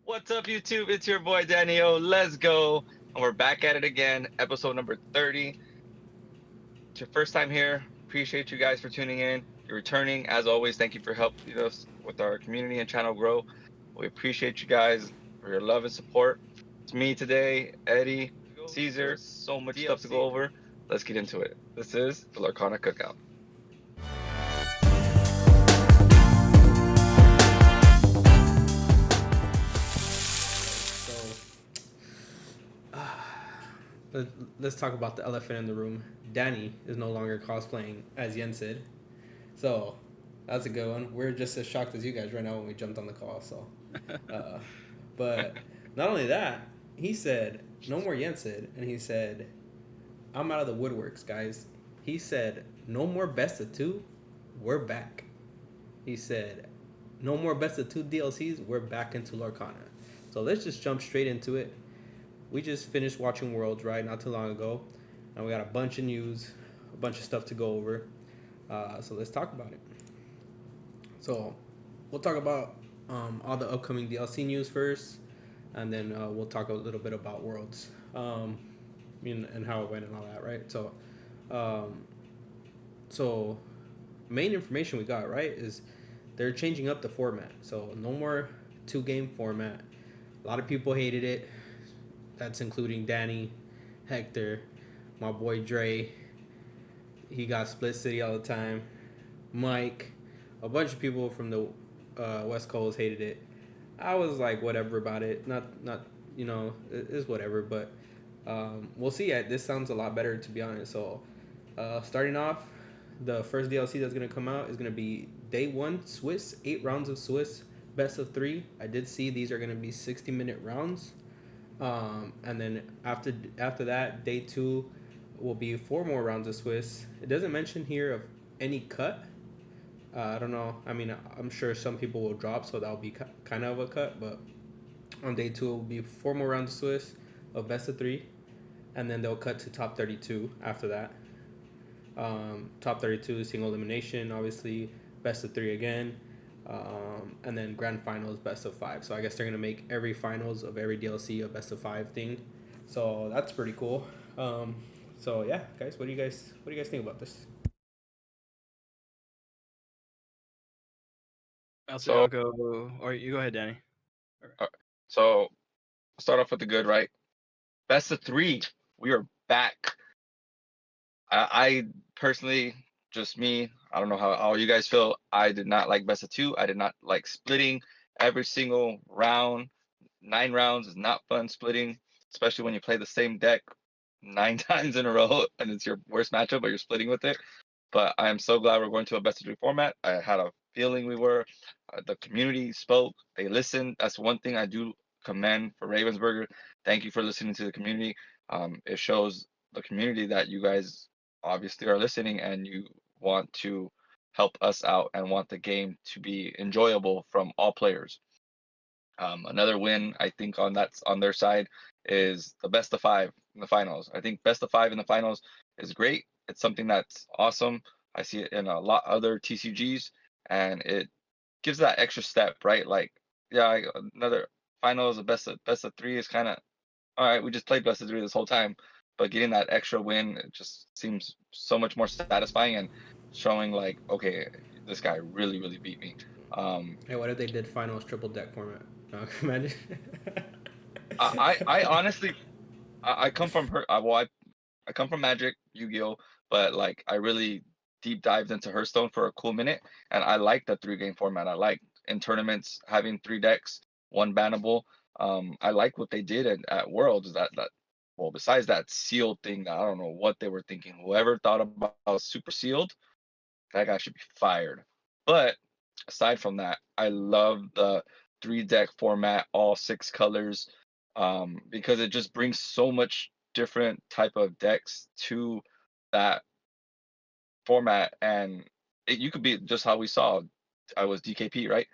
What's up, YouTube? It's your boy Danny O. Let's go. And we're back at it again, episode number 30. It's your first time here. Appreciate you guys for tuning in. You're returning. As always, thank you for helping us with our community and channel grow. We appreciate you guys for your love and support. It's me today, Eddie, Caesar. So much stuff to go over. Let's get into it. This is the Lorcana Cookout. So, let, let's talk about the elephant in the room. Danny is no longer cosplaying as Yensid. So, that's a good one. We're just as shocked as you guys right now when we jumped on the call. So, uh, but not only that, he said, no more Yensid. And he said, I'm out of the woodworks, guys. He said, no more best of two. We're back. He said, no more best of two DLCs. We're back into Lorcana. So let's just jump straight into it. We just finished watching Worlds, right, not too long ago. And we got a bunch of news, a bunch of stuff to go over. So let's talk about it. So we'll talk about all the upcoming DLC news first. And then we'll talk a little bit about Worlds and how it went and all that, right? So main information we got, right, is they're changing up the format. So no more 2-game format. A lot of people hated it. That's including Danny, Hector, my boy Dre. He got Split City all the time. Mike, a bunch of people from the West Coast hated it. I was like, whatever about it. Not it's whatever. But we'll see. This sounds a lot better, to be honest. So starting off, the first DLC that's gonna come out is gonna be Day 1 Swiss, 8 rounds of Swiss, best of 3. I did see these are gonna be 60-minute rounds. And then after that, Day 2 will be 4 more rounds of Swiss. It doesn't mention here of any cut. I don't know. I mean, I'm sure some people will drop, so that'll be kind of a cut. But on Day 2, it will be 4 more rounds of Swiss of best of 3, and then they'll cut to top 32 after that. Top 32 single elimination, obviously, best of 3 again. And then grand finals, best of 5. So I guess they're gonna make every finals of every DLC a best of 5 thing. So that's pretty cool. So yeah, guys, what do you guys think about this? I'll say So, I'll go, or you go ahead, Danny. uh, so start off with the good, right? Best of 3. We are back. I personally, just me, I don't know how all you guys feel. I did not like best of 2. I did not like splitting every single round. 9 rounds is not fun splitting, especially when you play the same deck 9 times in a row and it's your worst matchup, but you're splitting with it. But I am so glad we're going to a best of 3 format. I had a feeling we were. The community spoke. They listened. That's one thing I do commend for Ravensburger. Thank you for listening to the community. It shows the community that you guys obviously are listening and you want to help us out and want the game to be enjoyable from all players. Another win I think on their side is the best of 5 in the finals. I think best of 5 in the finals is great. It's something that's awesome. I see it in a lot other TCGs, and it gives that extra step, right? Like, yeah, another finals, a best of 3 is kind of all right. We just played best of 3 this whole time, but getting that extra win, it just seems so much more satisfying and showing like, okay, this guy really beat me. Hey, what if they did finals triple deck format? Imagine. I honestly I come from her. I come from Magic, Yu-Gi-Oh, but like I really deep dived into Hearthstone for a cool minute, and I like the 3-game format. I like in tournaments having 3 decks, 1 bannable. I like what they did at Worlds. That well, besides that sealed thing, I don't know what they were thinking. Whoever thought about super sealed, that guy should be fired. But aside from that, I love the 3-deck format, all 6 colors, because it just brings so much different type of decks to that format, and you could be just how we saw. I was DKP, right?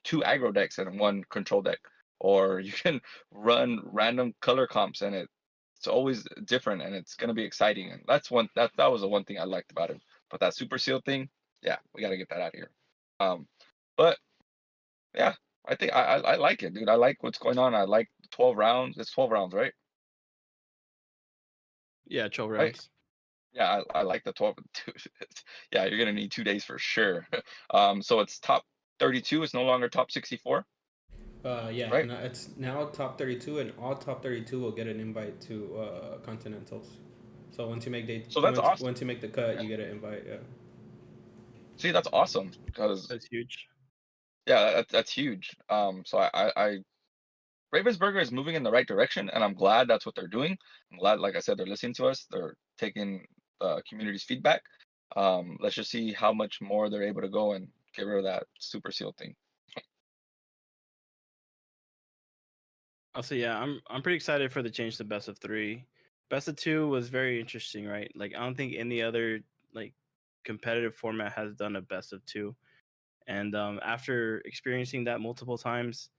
2 aggro decks and 1 control deck, or you can run random color comps, and it's always different, and it's gonna be exciting. And that was the one thing I liked about it. But that super seal thing, yeah, we got to get that out of here. Um, but yeah, I think I like it, dude. I like what's going on. I like 12 rounds. It's 12 rounds, right? Yeah, 12 Right? rounds. Yeah, I like the 12. Dude, yeah, you're gonna need 2 days for sure. So it's top 32. It's no longer top 64, Yeah, right? no, it's now top 32, and all top 32 will get an invite to Continentals. So So that's awesome. once you make the cut, Yeah. you get an invite. Yeah. See, that's awesome because That's huge. yeah, that's huge. So I Ravensburger is moving in the right direction, and I'm glad that's what they're doing. I'm glad, like I said, they're listening to us. They're taking the community's feedback. Let's just see how much more they're able to go and get rid of that super seal thing. I'll say yeah, I'm pretty excited for the change to best of three. Best of two was very interesting, right? Like I don't think any other like competitive format has done a best of two. And after experiencing that multiple times,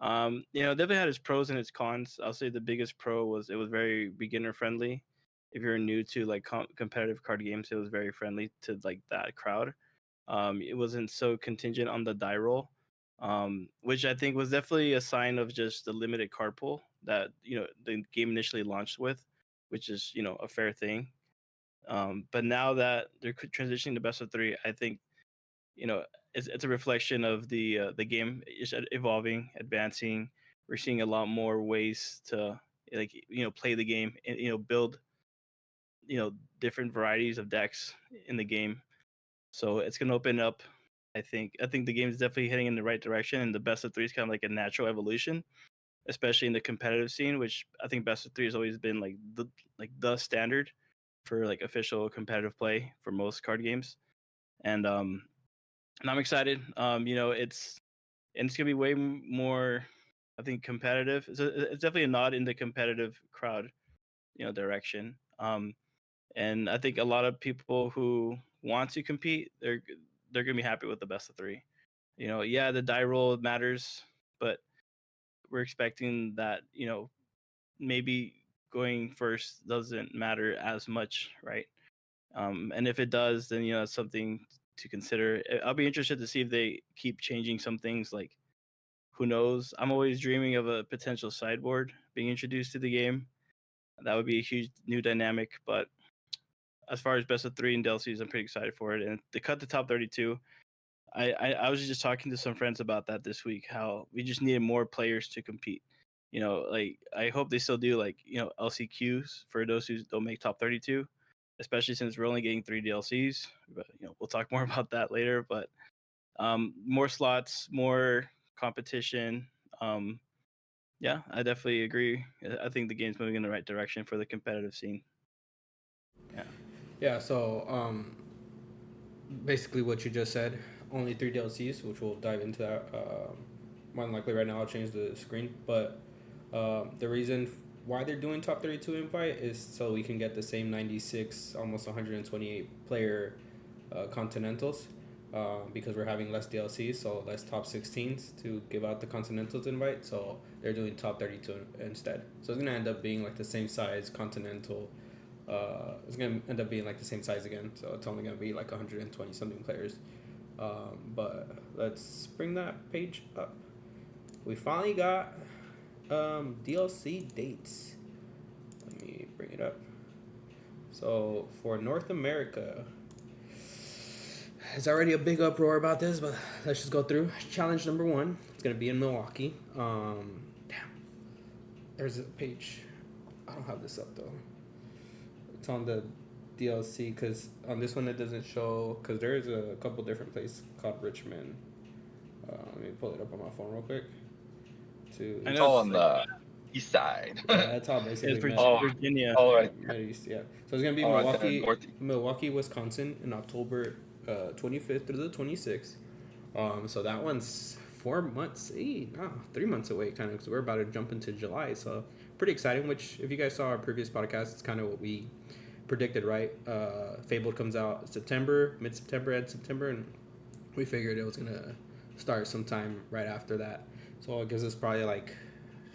definitely had its pros and its cons. I'll say the biggest pro was it was very beginner friendly. If you're new to like competitive card games, it was very friendly to like that crowd. It wasn't so contingent on the die roll, which I think was definitely a sign of just the limited card pool that the game initially launched with, which is a fair thing. But now that they're transitioning to best of three, I think you know it's a reflection of the game is evolving, advancing. We're seeing a lot more ways to like play the game and build different varieties of decks in the game. So it's gonna open up. I think the game is definitely heading in the right direction, and the best of three is kind of like a natural evolution, especially in the competitive scene, which I think best of three has always been like the standard for like official competitive play for most card games. And I'm excited. It's gonna be way more, I think, competitive. It's definitely a nod in the competitive crowd, direction. And I think a lot of people who want to compete, they're gonna be happy with the best of three. Yeah, the die roll matters, but we're expecting that maybe going first doesn't matter as much, right? And if it does, then it's something to consider. I'll be interested to see if they keep changing some things. Like, who knows? I'm always dreaming of a potential sideboard being introduced to the game. That would be a huge new dynamic. But as far as best of three and DLCs, I'm pretty excited for it. And they cut the top 32. I was just talking to some friends about that this week. How we just needed more players to compete. Like I hope they still do like LCQs for those who don't make top 32, especially since we're only getting 3 DLCs. But we'll talk more about that later. But more slots, more competition. Um, yeah, I definitely agree. I think the game's moving in the right direction for the competitive scene. Yeah. Yeah. So basically what you just said. Only 3 DLCs, which we'll dive into that. More than likely, right now I'll change the screen, but the reason why they're doing top 32 invite is so we can get the same 96, almost 128 player Continentals. Because we're having less DLCs, so less top 16s to give out the Continentals invite. So they're doing top 32 instead. So it's gonna end up being like the same size Continental. It's gonna end up being like the same size again. So it's only gonna be like 120 something players. But let's bring that page up. We finally got DLC dates. Let me bring it up. So for North America, there's already a big uproar about this, but let's just go through. Challenge number 1. It's gonna be in Milwaukee. Damn. There's a page. I don't have this up though. It's on the DLC because on this one it doesn't show because there is a couple different places called Richmond. Let me pull it up on my phone real quick. It's all on the east side. Yeah, that's all basically. Virginia. All right. East, yeah. So it's gonna be Milwaukee, Wisconsin, in October 25th through the 26th. So that one's 4 months, 3 months away, kind of, because we're about to jump into July. So pretty exciting. Which, if you guys saw our previous podcast, it's kind of what we predicted, right? Fabled comes out September, mid-September, end September, and we figured it was gonna start sometime right after that. So it gives us probably like,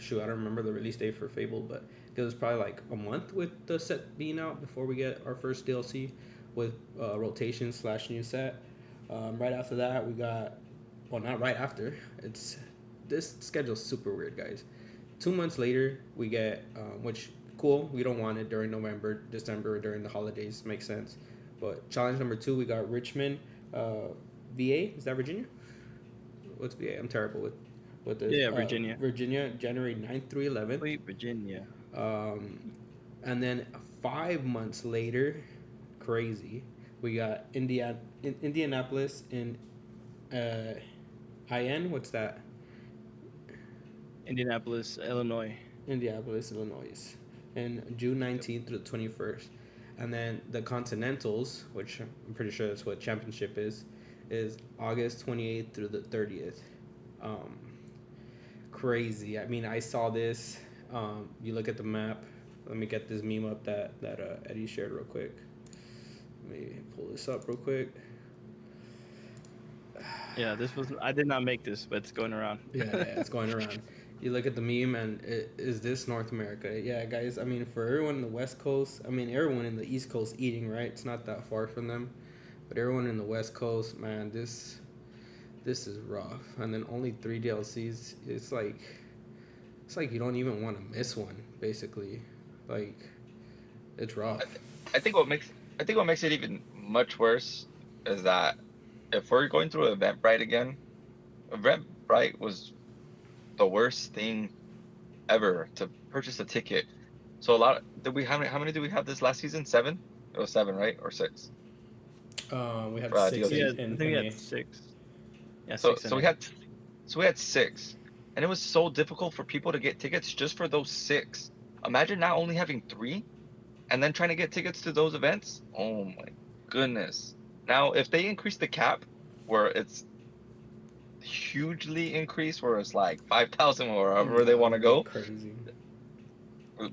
I don't remember the release date for Fable, but it gives us probably like a month with the set being out before we get our first DLC with rotation / new set. Right after that, we got, well, not right after, it's this schedule's super weird, guys. 2 months later, we get which cool. We don't want it during November, December, or during the holidays. Makes sense. But challenge number 2, we got Richmond, VA. Is that Virginia? What's VA? I'm terrible with this. Yeah, Virginia. Virginia, January 9th through 11th. Wait, Virginia. And then 5 months later, crazy. We got Indianapolis in IN. What's that? Indianapolis, Illinois. Indianapolis, Illinois, and June 19th to the 21st. And then the Continentals, which I'm pretty sure that's what championship is August 28th through the 30th. Crazy. I mean, I saw this. You look at the map. Let me get this meme up that Eddie shared real quick. Let me pull this up real quick. Yeah, I did not make this, but it's going around. Yeah, it's going around. You look at the meme, and is this North America? Yeah, guys. I mean, for everyone in the West Coast, I mean, everyone in the East Coast eating, right? It's not that far from them, but everyone in the West Coast, man, this is rough. And then only 3 DLCs. It's like you don't even want to miss one. Basically, like, it's rough. I think what makes it even much worse is that if we're going through Eventbrite again, Eventbrite was the worst thing ever to purchase a ticket. So how many did we have this last season? 7? It was 7, right? Or 6? We had 6. Yeah, I think we had 6. Yeah, so 6. we had 6, and it was so difficult for people to get tickets just for those 6. Imagine now only having 3, and then trying to get tickets to those events. Oh my goodness! Now, if they increase the cap, where it's hugely increased, where it's like 5,000 or wherever they want to go. Crazy.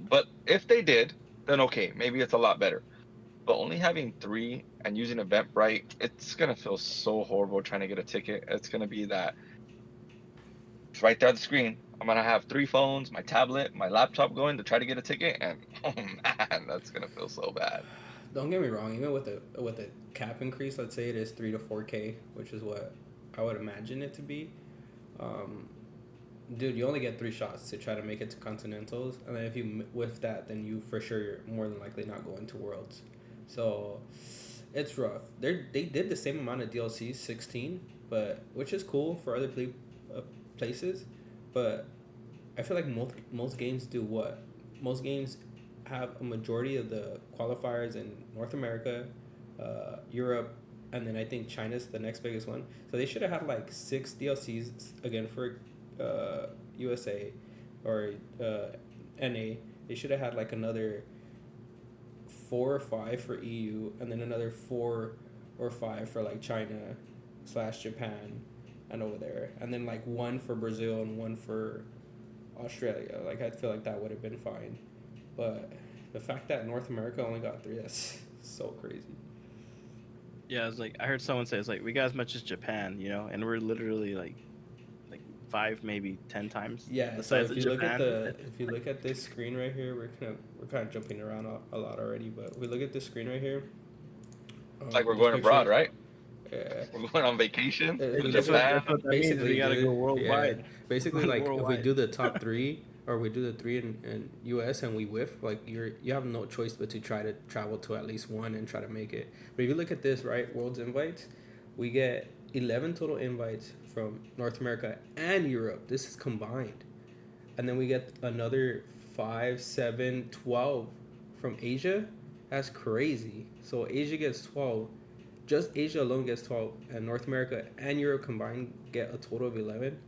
But if they did, then okay, maybe it's a lot better. But only having 3 and using Eventbrite, it's gonna feel so horrible trying to get a ticket. It's gonna be that it's right there on the screen. I'm gonna have 3 phones, my tablet, my laptop going to try to get a ticket, and oh man, that's gonna feel so bad. Don't get me wrong. Even with the cap increase, let's say it is 3 to 4K, which is what I would imagine it to be. Dude, you only get 3 shots to try to make it to Continentals, and then if you with that, then you for sure you're more than likely not going to Worlds. So it's rough. They did the same amount of DLCs, 16, but which is cool for other places. But I feel like most games do what? Most games have a majority of the qualifiers in North America, Europe, and then I think China's the next biggest one. So they should have had like 6 DLCs again for USA or NA. They should have had like another 4 or 5 for EU, and then another 4 or 5 for like China / Japan and over there, and then like 1 for Brazil and 1 for Australia. Like, I feel like that would have been fine. But the fact that North America only got 3, that's so crazy. Yeah, it's like I heard someone say it's like we got as much as Japan, and we're literally like 5, maybe 10 times. Yeah. The So size of Japan. if you look at this screen right here, we're kind of jumping around a lot already. But if we look at this screen right here, Like we're going abroad, right? Yeah. We're going on vacation. That's what that means. We gotta go worldwide. Yeah. Basically, like if we Worldwide. do the top 3 or we do the 3 in US and we whiff, like you have no choice but to try to travel to at least one and try to make it. But if you look at this, right, World's invites, we get 11 total invites from North America and Europe. This is combined. And then we get another 5, 7, 12 from Asia. That's crazy. So Asia gets 12. Just Asia alone gets 12, and North America and Europe combined get a total of 11.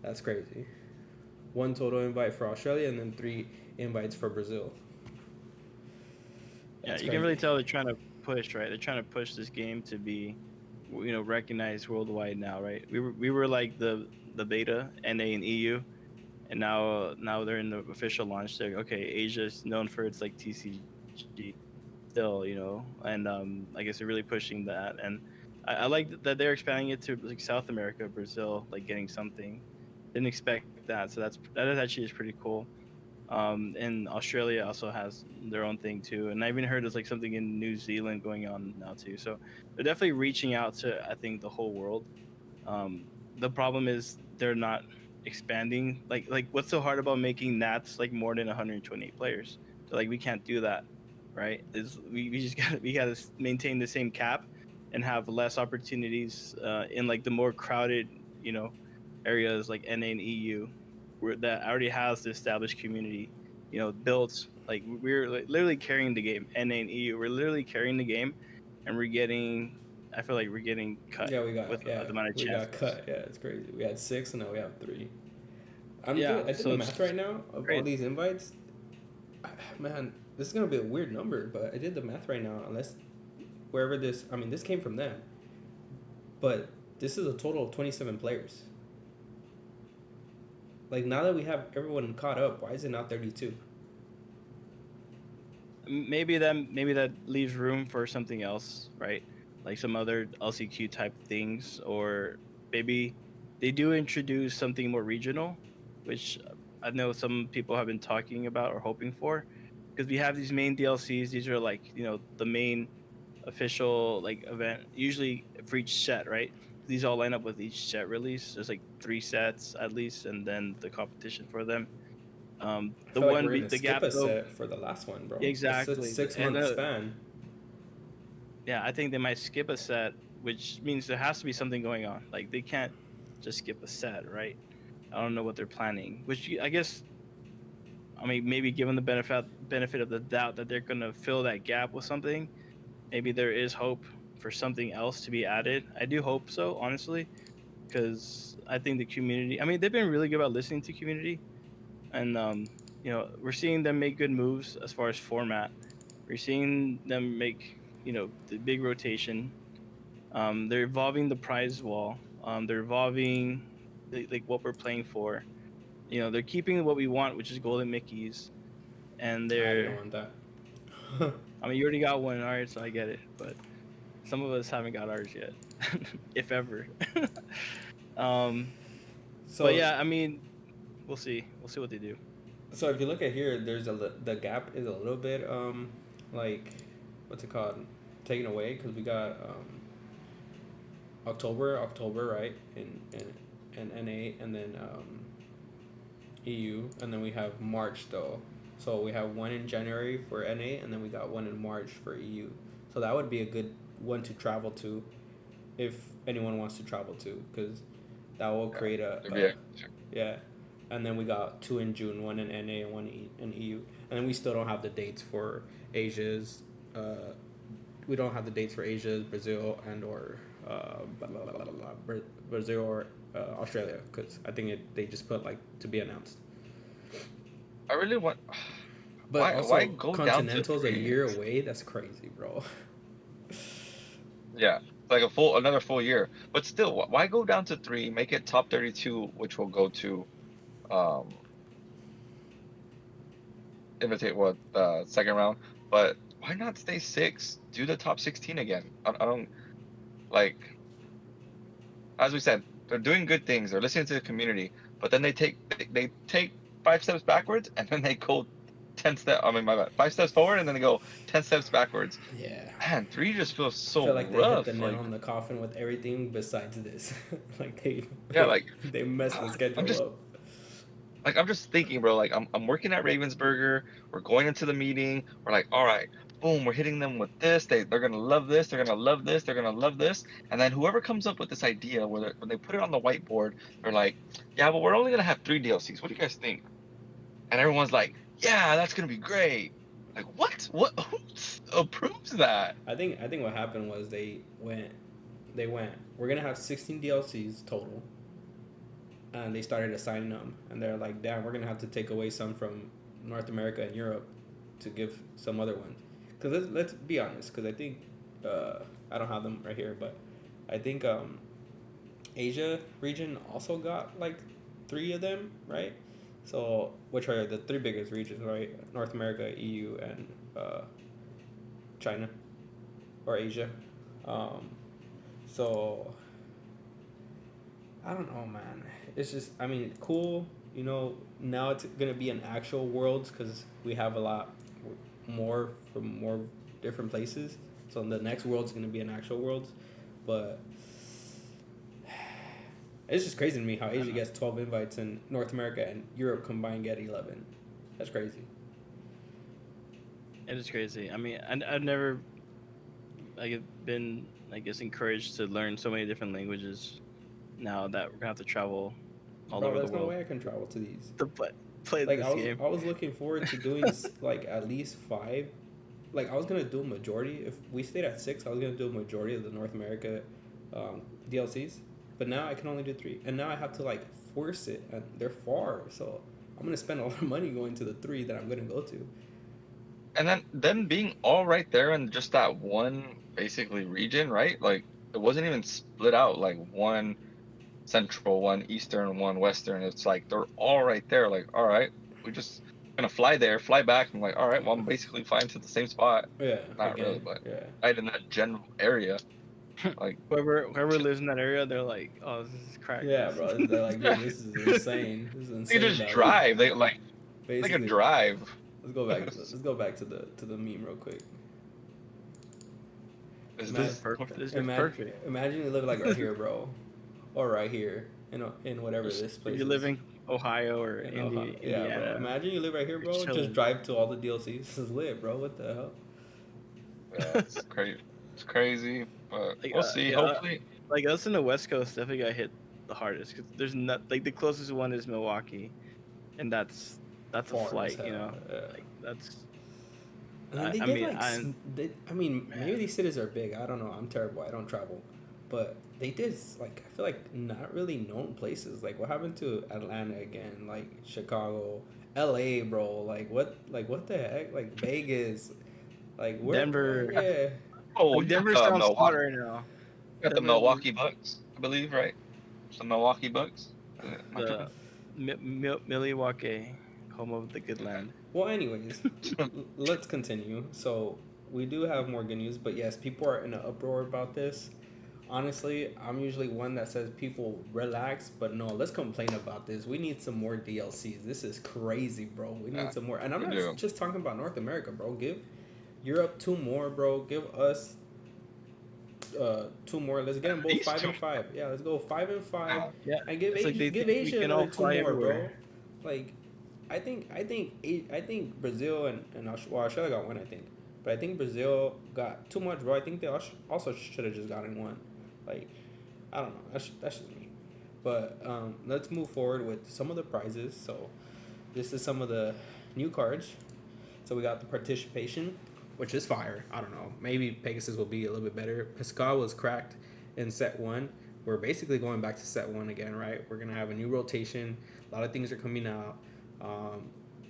That's crazy. 1 total invite for Australia, and then 3 invites for Brazil. Yeah, you can really tell they're trying to push, right? They're trying to push this game to be, recognized worldwide now, right? We were like the beta, NA and EU, and now they're in the official launch. They're okay. Asia's known for its like TCG still, and I guess they're really pushing that, and I like that they're expanding it to like South America, Brazil, like getting something. Didn't expect that, so that is actually is pretty cool. And Australia also has their own thing too, and I even heard there's like something in New Zealand going on now too. So they're definitely reaching out to I think the whole world. The problem is they're not expanding. Like what's so hard about making Nats like more than 120 players? So like we can't do that, right? We just gotta maintain the same cap and have less opportunities in like the more crowded, you know, areas like NA and EU, where that already has the established community, you know, built. Like we're like, literally carrying the game. NA and EU, we're literally carrying the game, and we're getting. I feel like we're getting cut Yeah, with the amount of we got chances. cut. Yeah, it's crazy. We had 6 and now we have 3. Yeah, I did so the it's math right now of all great. these invites. Man, this is gonna be a weird number, but I did the math right now. Unless wherever this, I mean, this came from them, but this is a total of 27 players. Like now that we have everyone caught up, why is it not 32? Maybe that leaves room for something else, right? Like some other LCQ type things, or maybe they do introduce something more regional, which I know some people have been talking about or hoping for, because we have these main DLCs. These are like, you know, the main official like event, usually for each set, right? These all line up with each set release. There's like 3 sets at least, and then the competition for them. I The feel like one we're gonna the skip gap a though, set for the last one, bro. It's a exactly, six and month span. yeah, I think they might skip a set, which means there has to be something going on. Like they can't just skip a set, right? I don't know what they're planning. Which I guess, I mean, maybe given the benefit of the doubt that they're gonna fill that gap with something, maybe there is hope for something else to be added. I do hope so, honestly, because I think the community. I mean, they've been really good about listening to community, and you know, we're seeing them make good moves as far as format. We're seeing them make, you know, the big rotation. They're evolving the prize wall. They're evolving like what we're playing for. You know, they're keeping what we want, which is golden Mickeys, and I didn't they're. want that. I mean, you already got one, all right, so I get it, but some of us haven't got ours yet, if ever. um, but So yeah, I mean, we'll see. We'll see what they do. so if you look at here, there's the gap is a little bit like what's it called, taken away because we got October right in NA, and then EU, and then we have March though. So we have one in January for NA, and then we got one in March for EU. So that would be a good one to travel to, if anyone wants to travel to, because that will create Yeah. yeah. And then we got 2 in June, one in NA and one in EU, and then we still don't have the dates for Asia's. We don't have the dates for Asia, Brazil, and or Brazil or Australia, because I think they just put like to be announced. I really want. But Why also, go down to Continental's a 3? year away. That's crazy, bro. Yeah, like another full year. But still, why go down to 3? Make it top 32, which will go to um imitate what second round. But why not stay 6? Do the top 16 again. I don't like. As we said, they're doing good things. They're listening to the community, but then they take 5 steps backwards, and then they go 10 steps. I mean, my bad. 5 steps forward, and then they go 10 steps backwards. Yeah. Man, 3 just feels I so feel like they hit the rough. nail Like, on the coffin with everything besides this. Like yeah, like they messed the I'm schedule just up. I'm just thinking, bro. Like I'm working at Ravensburger. We're going into the meeting. We're like, all right, boom. We're hitting them with this. They're gonna love this. They're gonna love this. They're gonna love this. And then whoever comes up with this idea, when they put it on the whiteboard, they're like, yeah, but we're only gonna have 3 DLCs. What do you guys think? And everyone's like, yeah, that's gonna be great. Like what? What? Who approves that? I think what happened was they went, we're gonna have 16 DLCs total, and they started assigning them, and they're like, damn, we're gonna have to take away some from North America and Europe to give some other ones. Because let's be honest, because I think I don't have them right here, but I think Asia region also got like 3 of them, right? So which are the 3 biggest regions, right? North America, EU, and China or Asia. So I don't know, man. It's just, I mean, cool. You know, now it's gonna be an actual Worlds because we have a lot more from more different places. So the next World's gonna be an actual Worlds, but It's just crazy to me how Asia gets 12 invites and North America and Europe combined get 11. That's crazy. It is crazy. I mean, I've never like been, I guess, encouraged to learn so many different languages. Now that we're gonna have to travel all Bro, over the there's no world way I can travel to these. to play Like this I game. was looking forward to doing like at least 5. Like I was gonna do a majority. If we stayed at 6, I was gonna do a majority of the North America DLCs. But now I can only do 3, and now I have to like force it, and they're far. So I'm gonna spend a lot of money going to the 3 that I'm gonna go to. And then being all right there in just that one basically region, right? Like it wasn't even split out like one central, one eastern, one western. It's like they're all right there. Like, all right, we just gonna fly there, fly back. I'm like, all right, well, I'm basically flying to the same spot. Yeah, Not again, really, but yeah. right in that general area. Like Whoever lives in that area, they're like, oh, this is crack. Yeah, bro. They're like, dude, this is insane. This is they insane. just drive. They like they Basically, can drive. Let's go back. Let's go back to the meme real quick. Is Imagine- this Perfect. This is Imagine, perfect. imagine you live like right here, bro, or right here in whatever this place. If you live in Ohio or in Ohio. Indiana, Yeah, bro. Imagine you live right here, You're bro. chilling. Just drive to all the DLCs. This is lit, bro. What the hell? Yeah, it's crazy. It's crazy, but Like, we'll see. yeah, Hopefully, like us in the West Coast, definitely got hit the hardest because there's not like the closest one is Milwaukee, and that's a Far as flight, hell, you know. yeah. Like that's And they I get mean, like, I mean, maybe these cities are big. I don't know. I'm terrible. I don't travel, but they did like I feel like not really known places. Like what happened to Atlanta again? Like Chicago, L.A., bro. Like what the heck? Like Vegas, like where? Denver. Yeah. oh, like, you got Denver's the on spot Milwaukee, right now. you got the Denver- Milwaukee Bucks, I believe, right? The Milwaukee Bucks. Am I The Milwaukee, home of the good land. Well, anyways, let's continue. So we do have more good news, but yes, people are in an uproar about this. Honestly, I'm usually one that says people relax, but no, let's complain about this. We need some more DLCs. This is crazy, bro. We need Yeah, some more. And I'm we not do. just talking about North America, bro. Give Europe 2 more, bro. Give us 2 more. Let's get them both These 5 two. and 5. Yeah, let's go 5 and 5. Yeah, And give it's Asia, like they give think we Asia can all another 2 fly more, everywhere. bro. Like, I think Brazil and Australia got 1, I think, but I think Brazil got too much, bro. I think they also should have just gotten 1. Like, I don't know. That's just me. But let's move forward with some of the prizes. So this is some of the new cards. So we got the participation, which is fire. I don't know. Maybe Pegasus will be a little bit better. Pascal was cracked in set 1. We're basically going back to set 1 again, right? We're gonna have a new rotation. A lot of things are coming out.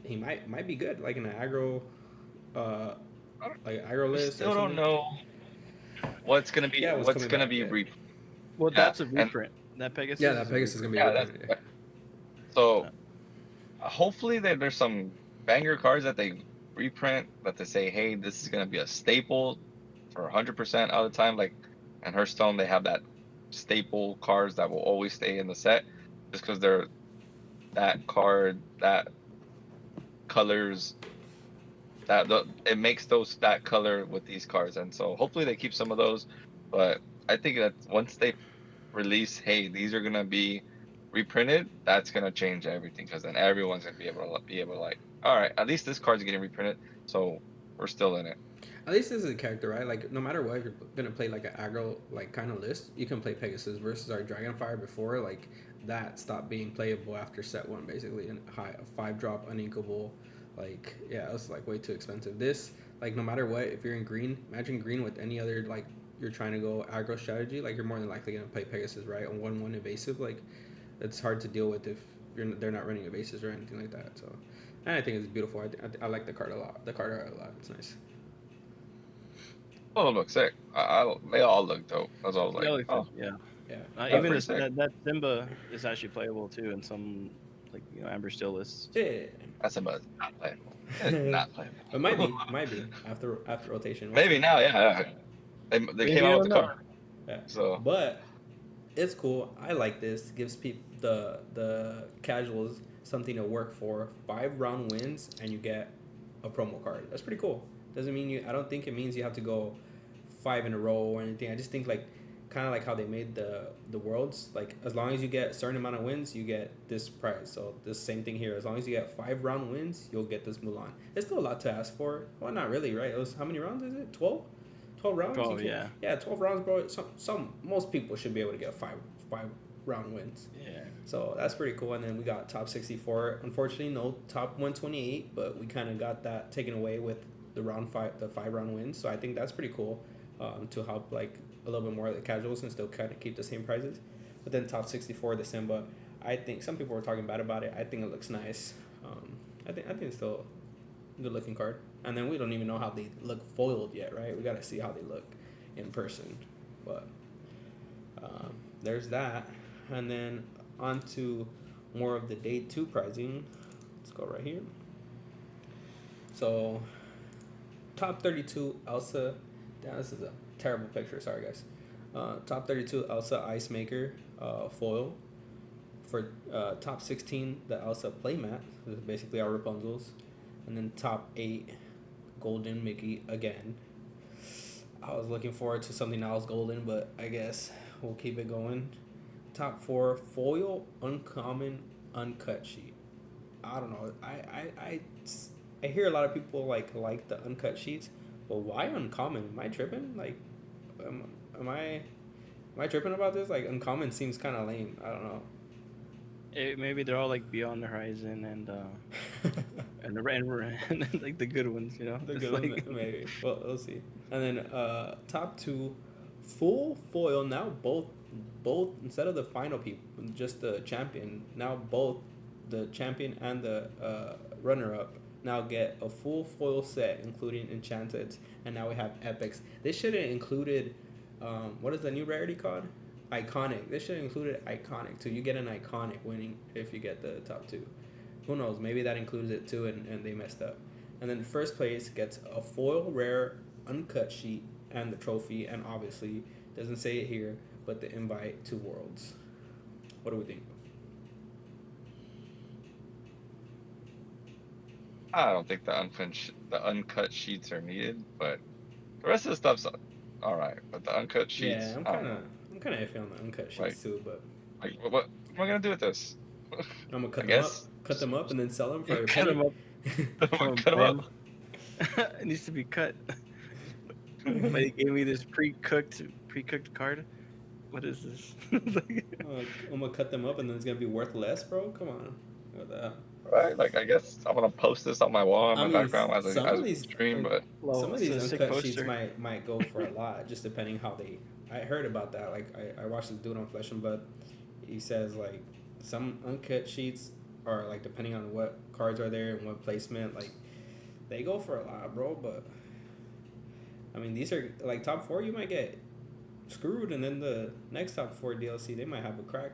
He might be good, like in an aggro, like aggro We list. still or don't something. know what's gonna be. Yeah, what's what's coming gonna back, be yeah. Well, Yeah, that's a and- reprint. That Pegasus. Yeah, that is a Pegasus is gonna be. Yeah, a that's reprint, so. Yeah. Hopefully, there's some banger cards that they reprint that they say, hey, this is gonna be a staple for 100% of the time. Like in Hearthstone, they have that staple cards that will always stay in the set, just because they're that card that colors it makes that color with these cards, and so hopefully they keep some of those. But I think that once they release, hey, these are gonna be reprinted, that's gonna change everything, because then everyone's gonna be able to like, all right, at least this card's getting reprinted, so we're still in it. At least this is a character, right? Like no matter what, if you're gonna play like an aggro like kind of list, you can play Pegasus versus our Dragonfire before. Like that stopped being playable after set 1, basically, and high 5-drop uninkable. Like yeah, it was like way too expensive. This like no matter what, if you're in green, imagine green with any other like you're trying to go aggro strategy, like you're more than likely gonna play Pegasus, right? On 1/1 evasive, like it's hard to deal with if they're not running evasives or anything like that. So, and I think it's beautiful. I like the card a lot. The card art a lot. It's nice. Oh, it looks sick. They all look dope. That's all I was like, Really oh, fun, yeah. Yeah. Even pretty this, sick. that Simba is actually playable too in some like Amber Steel lists. Yeah. that's a buzz. Not playable. It's not playable. It might be after rotation. Maybe now, yeah. They Maybe came you out with the don't know. card, Yeah. so But it's cool. I like this. Gives people the casuals something to work for. 5-round wins and you get a promo card. That's pretty cool. Doesn't mean I don't think it means you have to go 5 in a row or anything. I just think like kind of like how they made the worlds. Like as long as you get a certain amount of wins, you get this prize. So the same thing here. As long as you get 5 round wins, you'll get this Mulan. It's still a lot to ask for. Well, not really, right? It was how many rounds is it? 12? 12 rounds? 12, yeah. Yeah, 12 rounds, bro. Most people should be able to get five round wins. Yeah. So that's pretty cool. And then we got top 64. Unfortunately, no top 128, but we kind of got that taken away with the 5 round wins. So I think that's pretty cool to help like a little bit more of the casuals and still kind of keep the same prizes. But then top 64, the Simba, I think some people were talking bad about it. I think it looks nice. I think it's still a good looking card. And then we don't even know how they look foiled yet, right? We got to see how they look in person. But there's that. And then on to more of the day 2 prizing. Let's go right here. So top 32 Elsa. Damn, this is a terrible picture. Sorry, guys. Top 32 Elsa Ice Maker foil. For top 16, the Elsa playmat. This is basically our Rapunzel's. And then top 8, Golden Mickey again. I was looking forward to something else golden, but I guess we'll keep it going. Top 4, foil uncommon uncut sheet. I don't know. I hear a lot of people like the uncut sheets, but why uncommon? Am I tripping? Like, am I tripping about this? Like, uncommon seems kind of lame. I don't know. Maybe they're all like Beyond the Horizon and and like the good ones, you know. The It's good like, one, maybe. Well, we'll see. And then top 2, full foil. Now both instead of the final people, just the champion. Now both the champion and the runner-up now get a full foil set, including enchanted. And now we have epics. They should have included. What is the new rarity called? Iconic. They should have included iconic too. You get an iconic winning if you get the top 2. Who knows? Maybe that includes it too, and they messed up. And then first place gets a foil rare uncut sheet and the trophy, and obviously doesn't say it here, but the invite to Worlds. What do we think? I don't think the uncut sheets are needed, but the rest of the stuff's all right. But the uncut sheets, Yeah, I'm kind of iffy on the uncut sheets like, too, but like what am I gonna do with this? I'm gonna cut them up, and then sell them for a cut them up. Cut them up. It needs to be cut. But he gave me this pre-cooked card. What is this? I'm gonna cut them up, and then it's gonna be worth less, bro. Come on, what the? Right, like I guess I'm gonna post this on my wall in my background as a stream, but some of these uncut sheets might go for a lot, just depending how they. I heard about that. Like I watched this dude on Flesh and Blood. He says like some uncut sheets are like depending on what cards are there and what placement, like they go for a lot, bro. But I mean, these are like top 4. You might get screwed, and then the next top 4 DLC they might have a crack.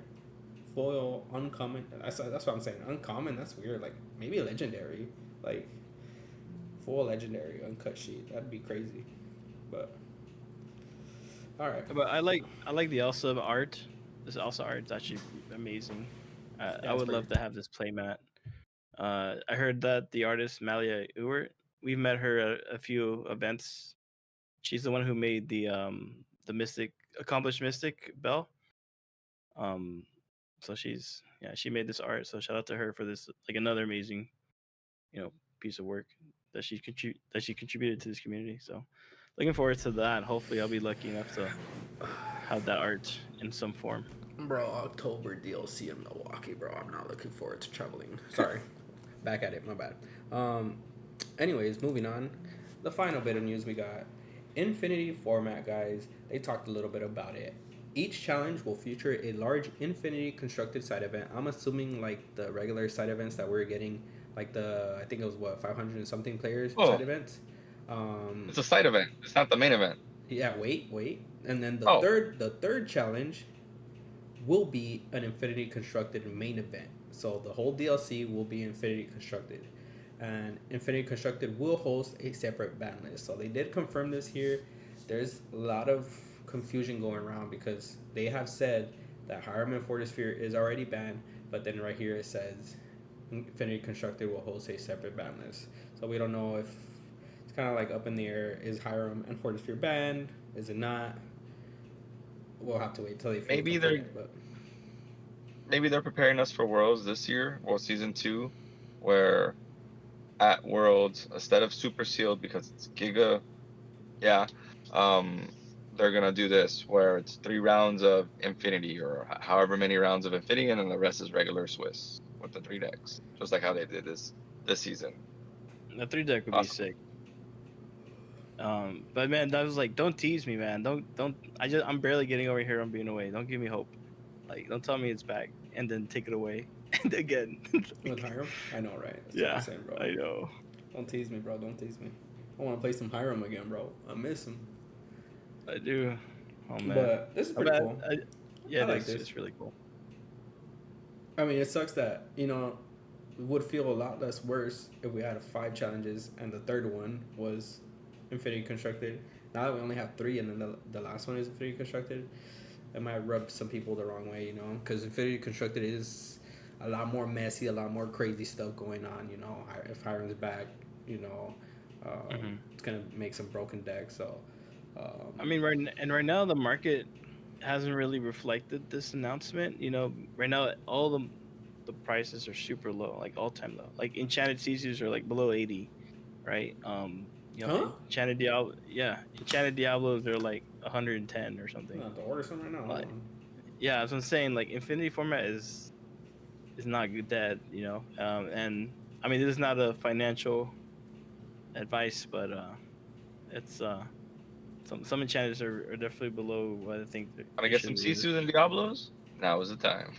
Foil uncommon. That's what I'm saying. Uncommon. That's weird. Like maybe legendary. Like full legendary uncut sheet. That'd be crazy. But all right. But I like the Elsa art. This Elsa art is actually amazing. I would love to have this playmat. I heard that the artist Malia Ewert. We've met her a few events. She's the one who made the accomplished mystic bell. So she made this art. So shout out to her for this, like another amazing, piece of work that she contributed to this community. So looking forward to that. Hopefully I'll be lucky enough to have that art in some form. Bro, October DLC in Milwaukee, bro. I'm not looking forward to traveling. Sorry. Back at it, my bad. Anyways, moving on. The final bit of news we got. Infinity format, guys. They talked a little bit about it. Each challenge will feature a large Infinity constructed side event. I'm assuming like the regular side events that we're getting, like I think it was 500 and something players side events. It's a side event. It's not the main event. Yeah, wait. And then the third challenge will be an Infinity constructed main event. So the whole DLC will be Infinity constructed. And Infinity constructed will host a separate ban list. So they did confirm this here. There's a lot of confusion going around because they have said that Hiram and Fortisphere is already banned, but then right here it says Infinity Constructed will host a separate ban list. So we don't know if it's kind of like up in the air. Is Hiram and Fortisphere banned? Is it not? we'll have to wait till they fully Maybe confirm they're it, but maybe they're preparing us for Worlds this year, well, season 2, where at Worlds instead of super sealed because it's Giga, yeah, um, they're gonna do this where it's 3 rounds of Infinity or however many rounds of Infinity, and then the rest is regular Swiss with the 3 decks, just like how they did this season. The 3 deck would be Awesome. sick. But man, that was like, don't tease me, man. Don't. I'm barely getting over here on being away. Don't give me hope. Like, don't tell me it's back and then take it away and again. with Hiram, I know, right? That's what Yeah, I'm saying, bro. I know. Don't tease me, bro. Don't tease me. I want to play some Hiram again, bro. I miss him. I do. Oh man. But this is pretty cool. Yeah, I like this. It's really cool. I mean, it sucks that, you know, it would feel a lot less worse if we had 5 challenges and the third one was Infinity Constructed. Now that we only have 3 and then the last one is Infinity Constructed, it might rub some people the wrong way, you know, because Infinity Constructed is a lot more messy, a lot more crazy stuff going on, you know. If Hiram's back, you know, it's going to make some broken decks. So, I mean, right now the market hasn't really reflected this announcement. You know, right now all the prices are super low, like all time low. Like enchanted CCs are like below 80, right? You know, enchanted Diablos are like 110 or something. I have to order some right now. Like, yeah, as I'm saying, like Infinity format is not good dead, you know. And I mean, this is not a financial advice, but it's some enchanters are definitely below what I think. Wanna get some Sisus and Diablos? Now is the time.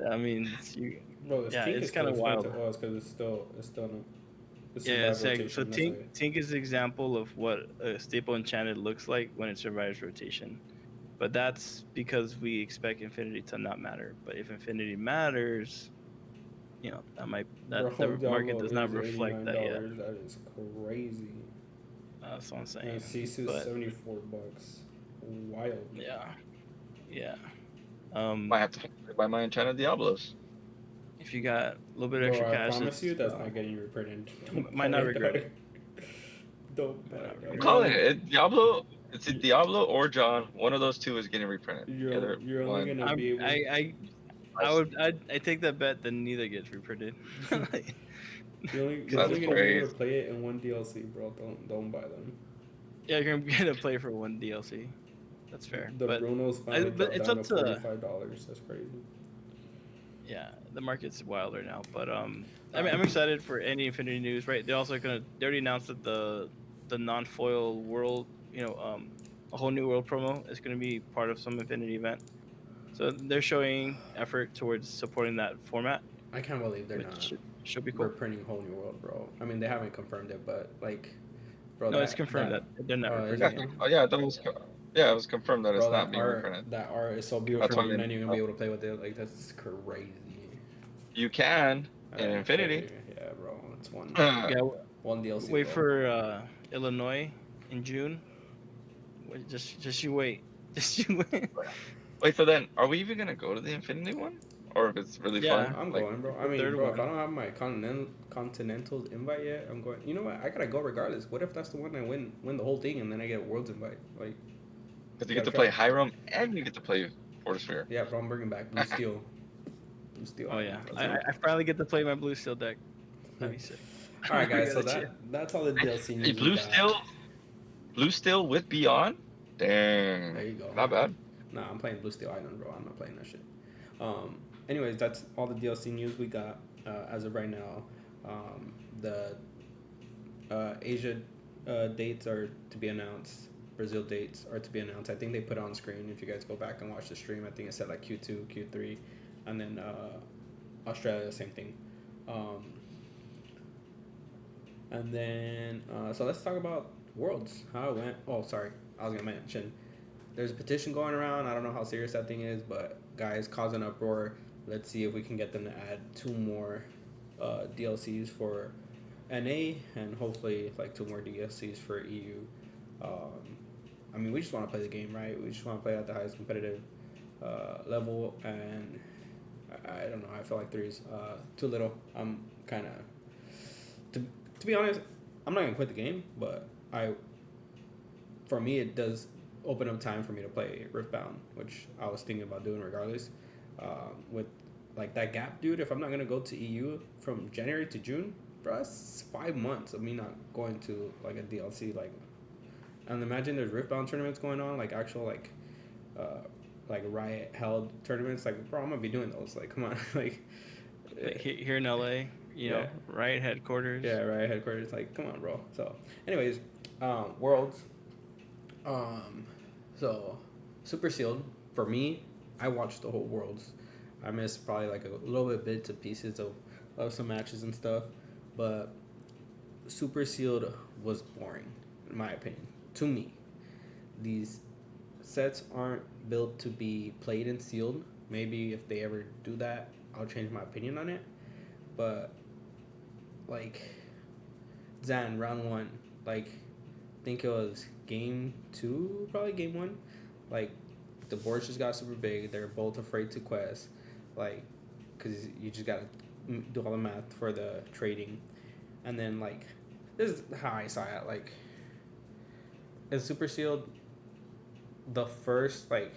I mean, it's kind of wild. Oh, it's because it's still no. Yeah, so Tink is an example of what a staple enchanted looks like when it survives rotation. But that's because we expect Infinity to not matter. But if Infinity matters, you know, the market does not reflect that yet. That is crazy. That's what I'm saying. And Sisu's $74. Wild. Yeah. Might have to buy my enchanted Diablos. If you got a little bit extra cash, I promise you that's not getting reprinted. Might not regret it. Don't. I'm calling it Diablo. It's a Diablo or John. One of those two is getting reprinted. You're only gonna be able. I take that bet that neither gets reprinted. You're only gonna be able to play it in one DLC, bro. Don't buy them. Yeah, you're gonna play for one DLC. That's fair. The Bruno's finally dropped it's down up to to $45. That's crazy. Yeah, the market's wilder now, but I mean, I'm excited for any Infinity news. Right? They already announced that the non-foil world, you know, a whole new world promo is gonna be part of some Infinity event. So they're showing effort towards supporting that format. I can't believe they're not. Should be cool. Reprinting whole new world, bro. I mean, they haven't confirmed it, but like, bro. No, it's confirmed that they're not reprinting it. Oh yeah, it was confirmed that it's not being reprinted. That art is so beautiful. You're not even gonna be able to play with it. Like, that's crazy. You can in Infinity. Yeah, bro. It's one. One DLC. Wait for Illinois in June. Wait, just you wait. Just you wait. Wait, so then, are we even gonna go to the Infinity one, or if it's really fun? I'm going, bro. I mean, bro, if I don't have my Continental's invite yet, I'm going. You know what? I gotta go regardless. What if that's the one I win the whole thing, and then I get a World's invite? Like, because you get to play Hiram and you get to play Fortesphere. Yeah, bro. I'm bringing back Blue Steel. Blue Steel. Oh yeah, I finally get to play my Blue Steel deck. That'd be sick. All right, guys. So that's all the DLC news. Blue Steel with Beyond. Dang. There you go. Not bad. Nah, I'm playing Blue Steel Island, bro. I'm not playing that shit. Anyways, that's all the DLC news we got as of right now. The Asia dates are to be announced. Brazil dates are to be announced. I think they put it on screen. If you guys go back and watch the stream, I think it said like Q2, Q3, and then Australia, same thing. And then so let's talk about Worlds. How it went. Oh, sorry, I was gonna mention. There's a petition going around. I don't know how serious that thing is, but guys, cause an uproar. Let's see if we can get them to add 2 more DLCs for NA and hopefully like 2 more DLCs for EU. I mean, we just want to play the game, right? We just want to play at the highest competitive level, and I don't know. I feel like 3 is too little. I'm kind of, to be honest, I'm not gonna quit the game, but for me, it does open up time for me to play Riftbound, which I was thinking about doing regardless. With like that gap, dude, if I'm not gonna go to EU from January to June, bro, that's 5 months of me not going to like a DLC. And imagine there's Riftbound tournaments going on, like actual uh, like Riot held tournaments. Like, bro, I'm gonna be doing those. Like, come on, like Here in LA, yeah, Riot headquarters. yeah, Riot headquarters. Like, come on, bro. So, anyways, Worlds. So Super Sealed for me, I watched the whole Worlds. I missed probably like a little bit bits and pieces of some matches and stuff, but Super Sealed was boring, in my opinion. To me, these sets aren't built to be played in sealed. Maybe if they ever do that, I'll change my opinion on it. But like Zan round one, like I think it was game two, probably game one. Like the boards just got super big. They're both afraid to quest, like because you just gotta do all the math for the trading, and then like this is how I saw it. Like in Super Sealed, the first like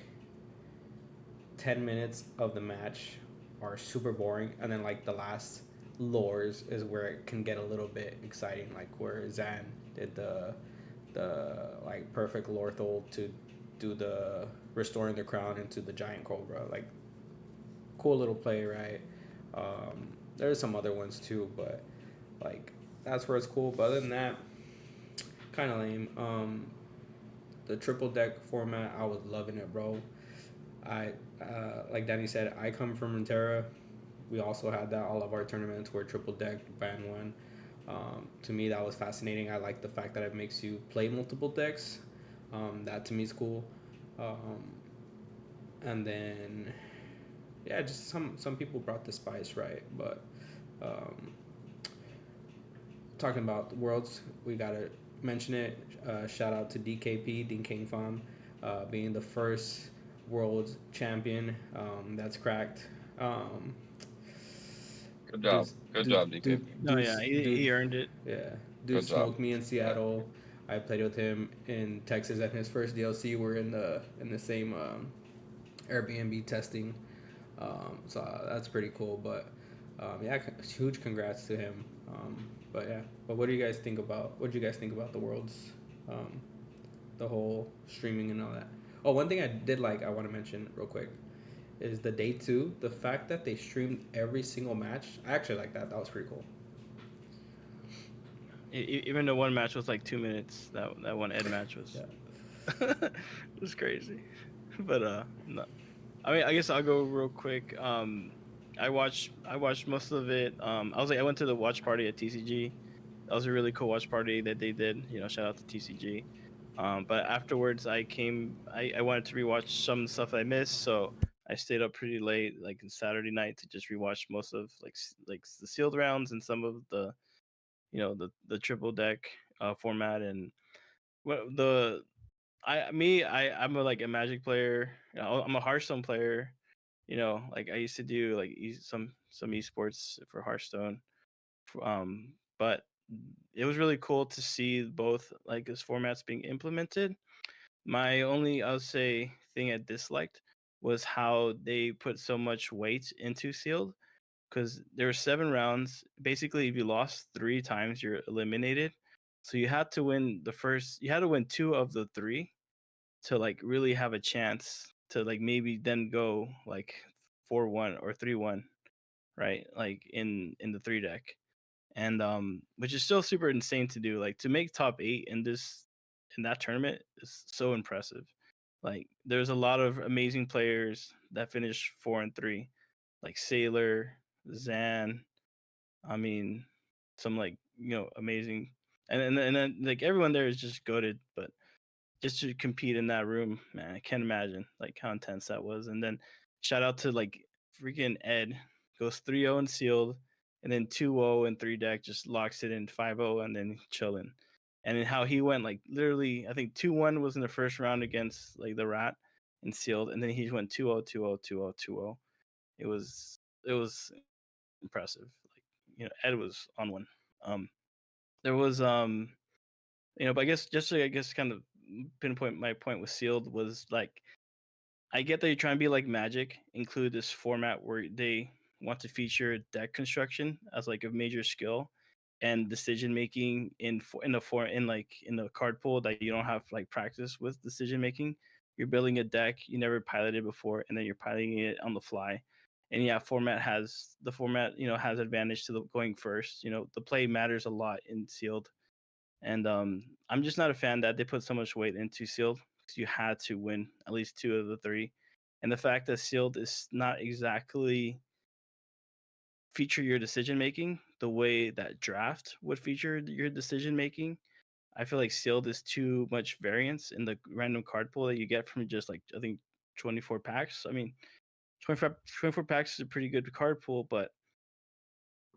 10 minutes of the match are super boring, and then like the last lures is where it can get a little bit exciting, like where Zan did the like perfect Lorthol to do the restoring the crown into the giant cobra. Like cool little play, right? There's some other ones too, but like that's where it's cool. But other than that, kind of lame. The triple deck format, I was loving it, bro. I like Danny said, I come from Runeterra. We also had that. All of our tournaments were triple deck band one. To me, that was fascinating. I like the fact that it makes you play multiple decks. That to me is cool. And then, yeah, just some people brought the spice, right? But talking about the Worlds, we gotta mention it. Shout out to DKP, Dean King Farm, being the first World Champion. That's cracked. Good job. Good job, DK. He earned it. Yeah, dude smoked me in Seattle. I played with him in Texas at his first DLC. We're in the same Airbnb testing, so that's pretty cool. But yeah, huge congrats to him. But yeah, but what do you guys think about? What do you guys think about the Worlds, the whole streaming and all that? Oh, one thing I did like, I want to mention real quick, is the day two. The fact that they streamed every single match, I actually like that. That was pretty cool. Even though one match was like 2 minutes, that one Ed match was it was crazy. But no. I mean, I guess I'll go real quick. I watched most of it. I went to the watch party at TCG. That was a really cool watch party that they did. Shout out to TCG. But afterwards, I wanted to rewatch some stuff I missed, so I stayed up pretty late, like Saturday night, to just rewatch most of like the sealed rounds and some of the the triple deck format. And what the I'm a Magic player. I'm a Hearthstone player. Like I used to do like some esports for Hearthstone. But it was really cool to see both like those formats being implemented. My only, I'll say, thing I disliked was how they put so much weight into sealed, because there were 7 rounds. Basically, if you lost 3 times, you're eliminated. So you had to win you had to win 2 of the 3 to like really have a chance to like maybe then go like 4-1 or 3-1, right? Like in the 3 deck. And which is still super insane to do. Like to make top 8 in that tournament is so impressive. Like there's a lot of amazing players that finished 4-3, like Sailor, Zan. I mean, some like amazing, and then like everyone there is just goated. But just to compete in that room, man, I can't imagine like how intense that was. And then shout out to like freaking Ed, goes 3-0 in sealed, and then 2-0 in 3 deck, just locks it in 5-0, and then chilling. And then how he went like literally, I think 2-1 was in the first round against like the Rat in sealed, and then he went 2-0, 2-0, 2-0, 2-0. It was impressive. Like Ed was on one. There was but I guess just to kind of pinpoint my point with sealed was like, I get that you're trying to be like Magic, include this format where they want to feature deck construction as like a major skill and decision making in the card pool that you don't have like practice with decision making. You're building a deck you never piloted before, and then you're piloting it on the fly. And yeah, format has advantage to the going first. The play matters a lot in sealed, and I'm just not a fan that they put so much weight into sealed because you had to win at least 2 of the 3. And the fact that sealed is not exactly feature your decision making the way that draft would feature your decision making. I feel like sealed is too much variance in the random card pool that you get from just like, I think, 24 packs. I mean, 24 packs is a pretty good card pool, but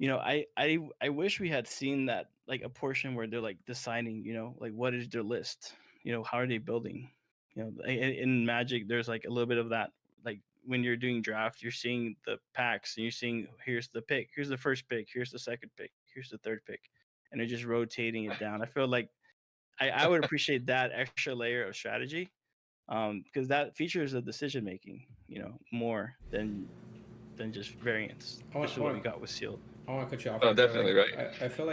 I wish we had seen that, like a portion where they're like deciding, like what is their list, how are they building, in Magic, there's like a little bit of that, like when you're doing draft, you're seeing the packs and you're seeing here's the pick, here's the first pick, here's the second pick, here's the third pick, and they're just rotating it down. I feel like I would appreciate that extra layer of strategy, because that features the decision making, more than just variance, which is what we got with sealed. I want to cut you off. Oh, Right there. definitely Like, right. I feel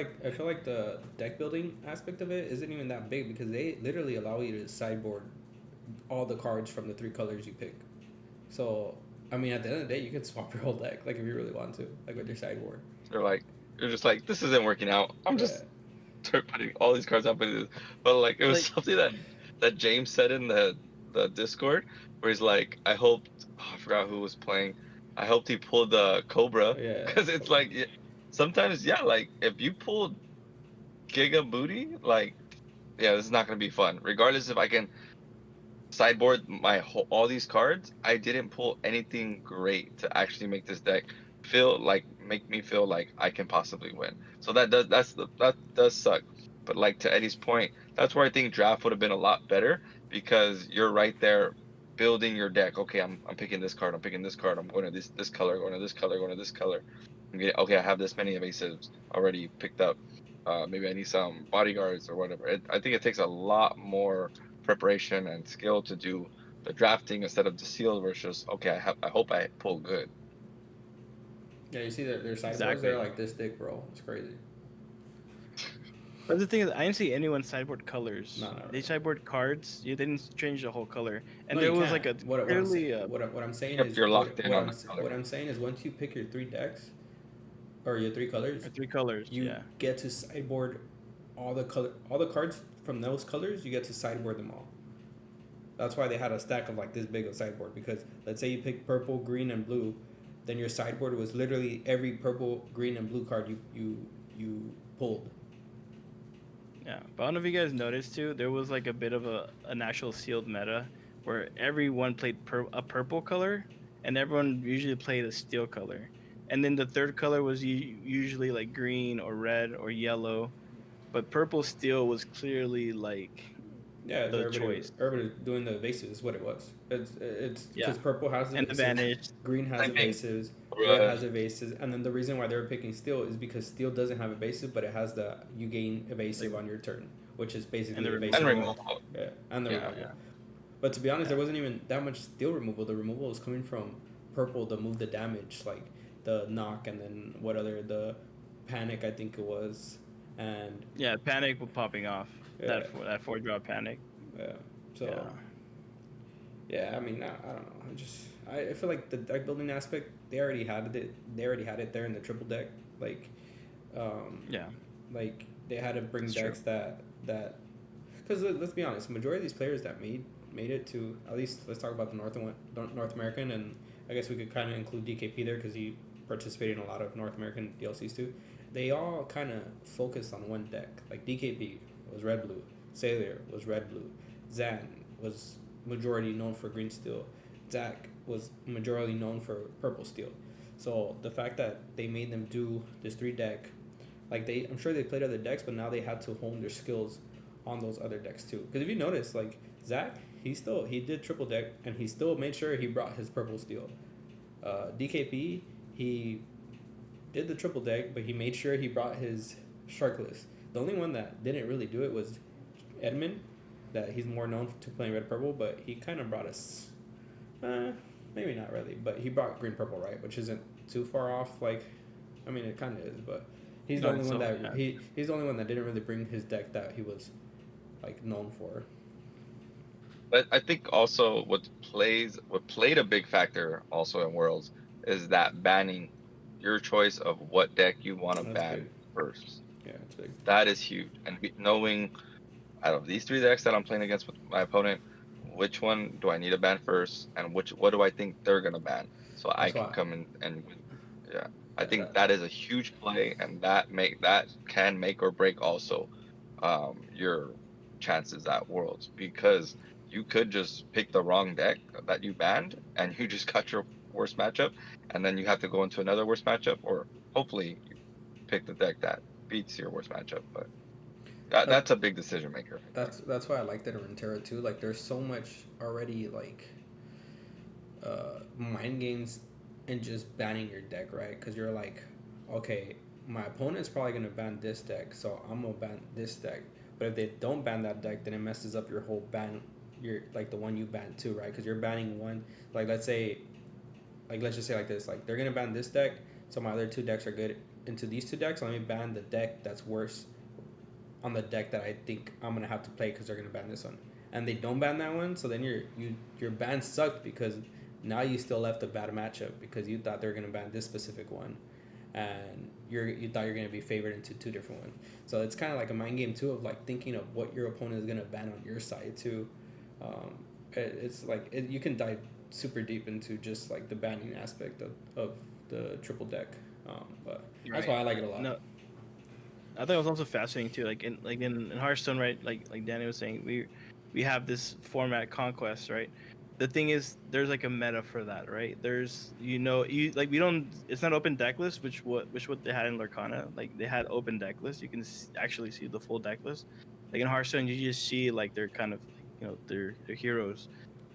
like the deck building aspect of it isn't even that big because they literally allow you to sideboard all the cards from the 3 colors you pick. So I mean, at the end of the day, you can swap your whole deck, like if you really want to, like with your sideboard. You're just like, this isn't working out. I'm just putting all these cards up. But like, it was something that James said in the Discord, where he's like, I forgot who was playing. I hoped he pulled the Cobra, because it's like, sometimes, like if you pull Giga Booty, like, this is not gonna be fun. Regardless if I can sideboard all these cards, I didn't pull anything great to actually make this deck make me feel like I can possibly win. So that does suck. But like to Eddie's point, that's where I think draft would have been a lot better, because you're right there building your deck. Okay, I'm picking this card, I'm picking this card, I'm going to this color, going to this color, going to this color. Okay, I have this many evasives already picked up. Maybe I need some bodyguards or whatever. I think it takes a lot more preparation and skill to do the drafting instead of the seal versus, okay, I hope I pull good. Yeah, you see their sideboards, they're like this thick, bro. It's crazy. But the thing is, I didn't see anyone sideboard colors. No, they sideboard cards. They didn't change the whole color, and No, there you was can't. like a what clearly. I'm saying Yep, is you're locked in on what I'm saying is once you pick your 3 decks or your 3 colors, 3 colors, you get to sideboard all the cards from those colors. You get to sideboard them all. That's why they had a stack of like this big of sideboard, because let's say you pick purple, green, and blue, then your sideboard was literally every purple, green, and blue card you pulled. Yeah, but I don't know if you guys noticed too, there was like a bit of an actual sealed meta where everyone played a purple color and everyone usually played a steel color. And then the third color was usually like green or red or yellow, but purple steel was clearly like the choice. Everybody doing the evasives is what it was. It's because purple has the advantage, green has evasives, red has evasives, and then the reason why they were picking steel is because steel doesn't have evasive, but it has you gain evasive on your turn, which is basically evasive. And removal. Yeah, and the removal. Yeah. But to be honest, there wasn't even that much steel removal. The removal was coming from purple to move the damage, like the knock, and then the panic, I think it was, and panic was popping off. That 4-drop panic. Yeah. So. Yeah, I mean, I don't know. I feel like the deck building aspect, they already had it. They already had it there in the triple deck. Like, like they had to bring decks that. Because let's be honest, majority of these players that made it to, at least let's talk about the North American, and I guess we could kind of include DKP there because he participated in a lot of North American DLCs too. They all kind of focused on one deck. Like DKP was red blue, Sailor was red blue, Zan was majority known for green steel, Zach was majority known for purple steel. So the fact that they made them do this 3 deck, like I'm sure they played other decks, but now they had to hone their skills on those other decks too. Because if you notice, like Zach, he did triple deck and he still made sure he brought his purple steel. DKP, he did the triple deck, but he made sure he brought his Sharkless. The only one that didn't really do it was Edmund, that he's more known to playing red purple, but he kind of brought us, maybe not really, but he brought green purple, right, which isn't too far off. Like, I mean, it kind of is, but he's the only one that he's the only one that didn't really bring his deck that he was like known for. But I think also what played a big factor also in Worlds is that banning your choice of what deck you want to ban big. first. Yeah, it's big. That is huge. And knowing out of these 3 decks that I'm playing against with my opponent, which one do I need to ban first, and what do I think they're gonna ban, so I can come in and win. Yeah, I think that is a huge play, and that can make or break also your chances at Worlds, because you could just pick the wrong deck that you banned and you just got your worst matchup, and then you have to go into another worst matchup, or hopefully you pick the deck that beats your worst matchup. But that's a big decision maker. That's why I like that in Runeterra too. Like, there's so much already, like, mind games and just banning your deck, right? Because you're like, okay, my opponent's probably gonna ban this deck, so I'm gonna ban this deck. But if they don't ban that deck, then it messes up your whole ban, your, like, the one you banned too, right? Because you're banning one. Like, let's just say like this, like, they're gonna ban this deck, so my other 2 decks are good into these 2 decks. So let me ban the deck that's worse on the deck that I think I'm gonna have to play because they're gonna ban this one, and they don't ban that one. So then your ban sucked, because now you still left a bad matchup because you thought they were gonna ban this specific one, and you thought you're gonna be favored into 2 different ones. So it's kind of like a mind game too, of like thinking of what your opponent is gonna ban on your side too. It's like you can dive super deep into just like the banning aspect of the triple deck, but that's why I like it a lot. No. I thought it was also fascinating too. Like in Hearthstone, right? Like Danny was saying, we have this format conquest, right? The thing is, there's like a meta for that, right? There's we don't. It's not open deck list, which what they had in Lorcana. Like, they had open deck list. You can actually see the full deck list. Like in Hearthstone, you just see like they're kind of their heroes,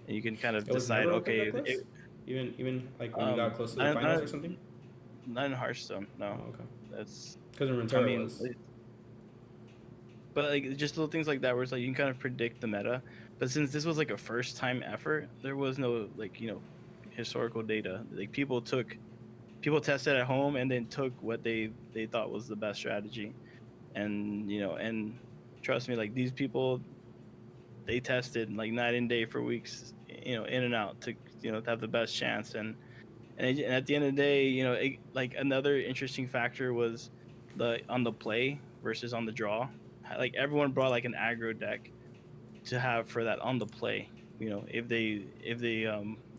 and you can kind of decide. Okay, even like when you got close to the finals or something. Not in Hearthstone, no. Oh, okay. That's because in Runeterra was. But like just little things like that, where it's like you can kind of predict the meta. But since this was like a first time effort, there was no historical data. Like people tested at home and then took what they thought was the best strategy, and and trust me, like these people, they tested like night and day for weeks, in and out to to have the best chance. And at the end of the day, like another interesting factor was on the play versus on the draw. Like everyone brought like an aggro deck to have for that on the play. If they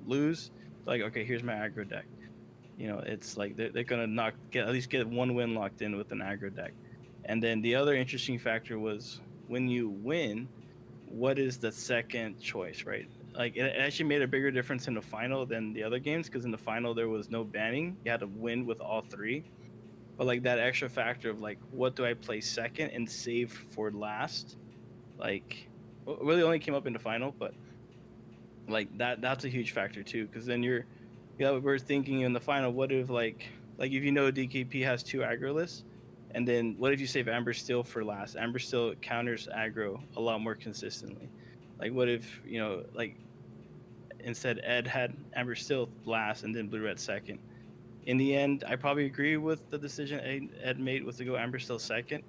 lose, like, okay, here's my aggro deck. It's like they're gonna at least get 1 win locked in with an aggro deck. And then the other interesting factor was, when you win, what is the second choice, right? Like it actually made a bigger difference in the final than the other games, because in the final there was no banning. You had to win with all 3. But like that extra factor of like, what do I play second and save for last? Like, really only came up in the final, but like that's a huge factor too, because then we're thinking in the final, what if like if DKP has 2 aggro lists, and then what if you save Amber Steel for last? Amber Steel counters aggro a lot more consistently. Like, what if like instead Ed had Amber Steel last and then Blue Red second? In the end, I probably agree with the decision Ed made, was to go Amber Steel second,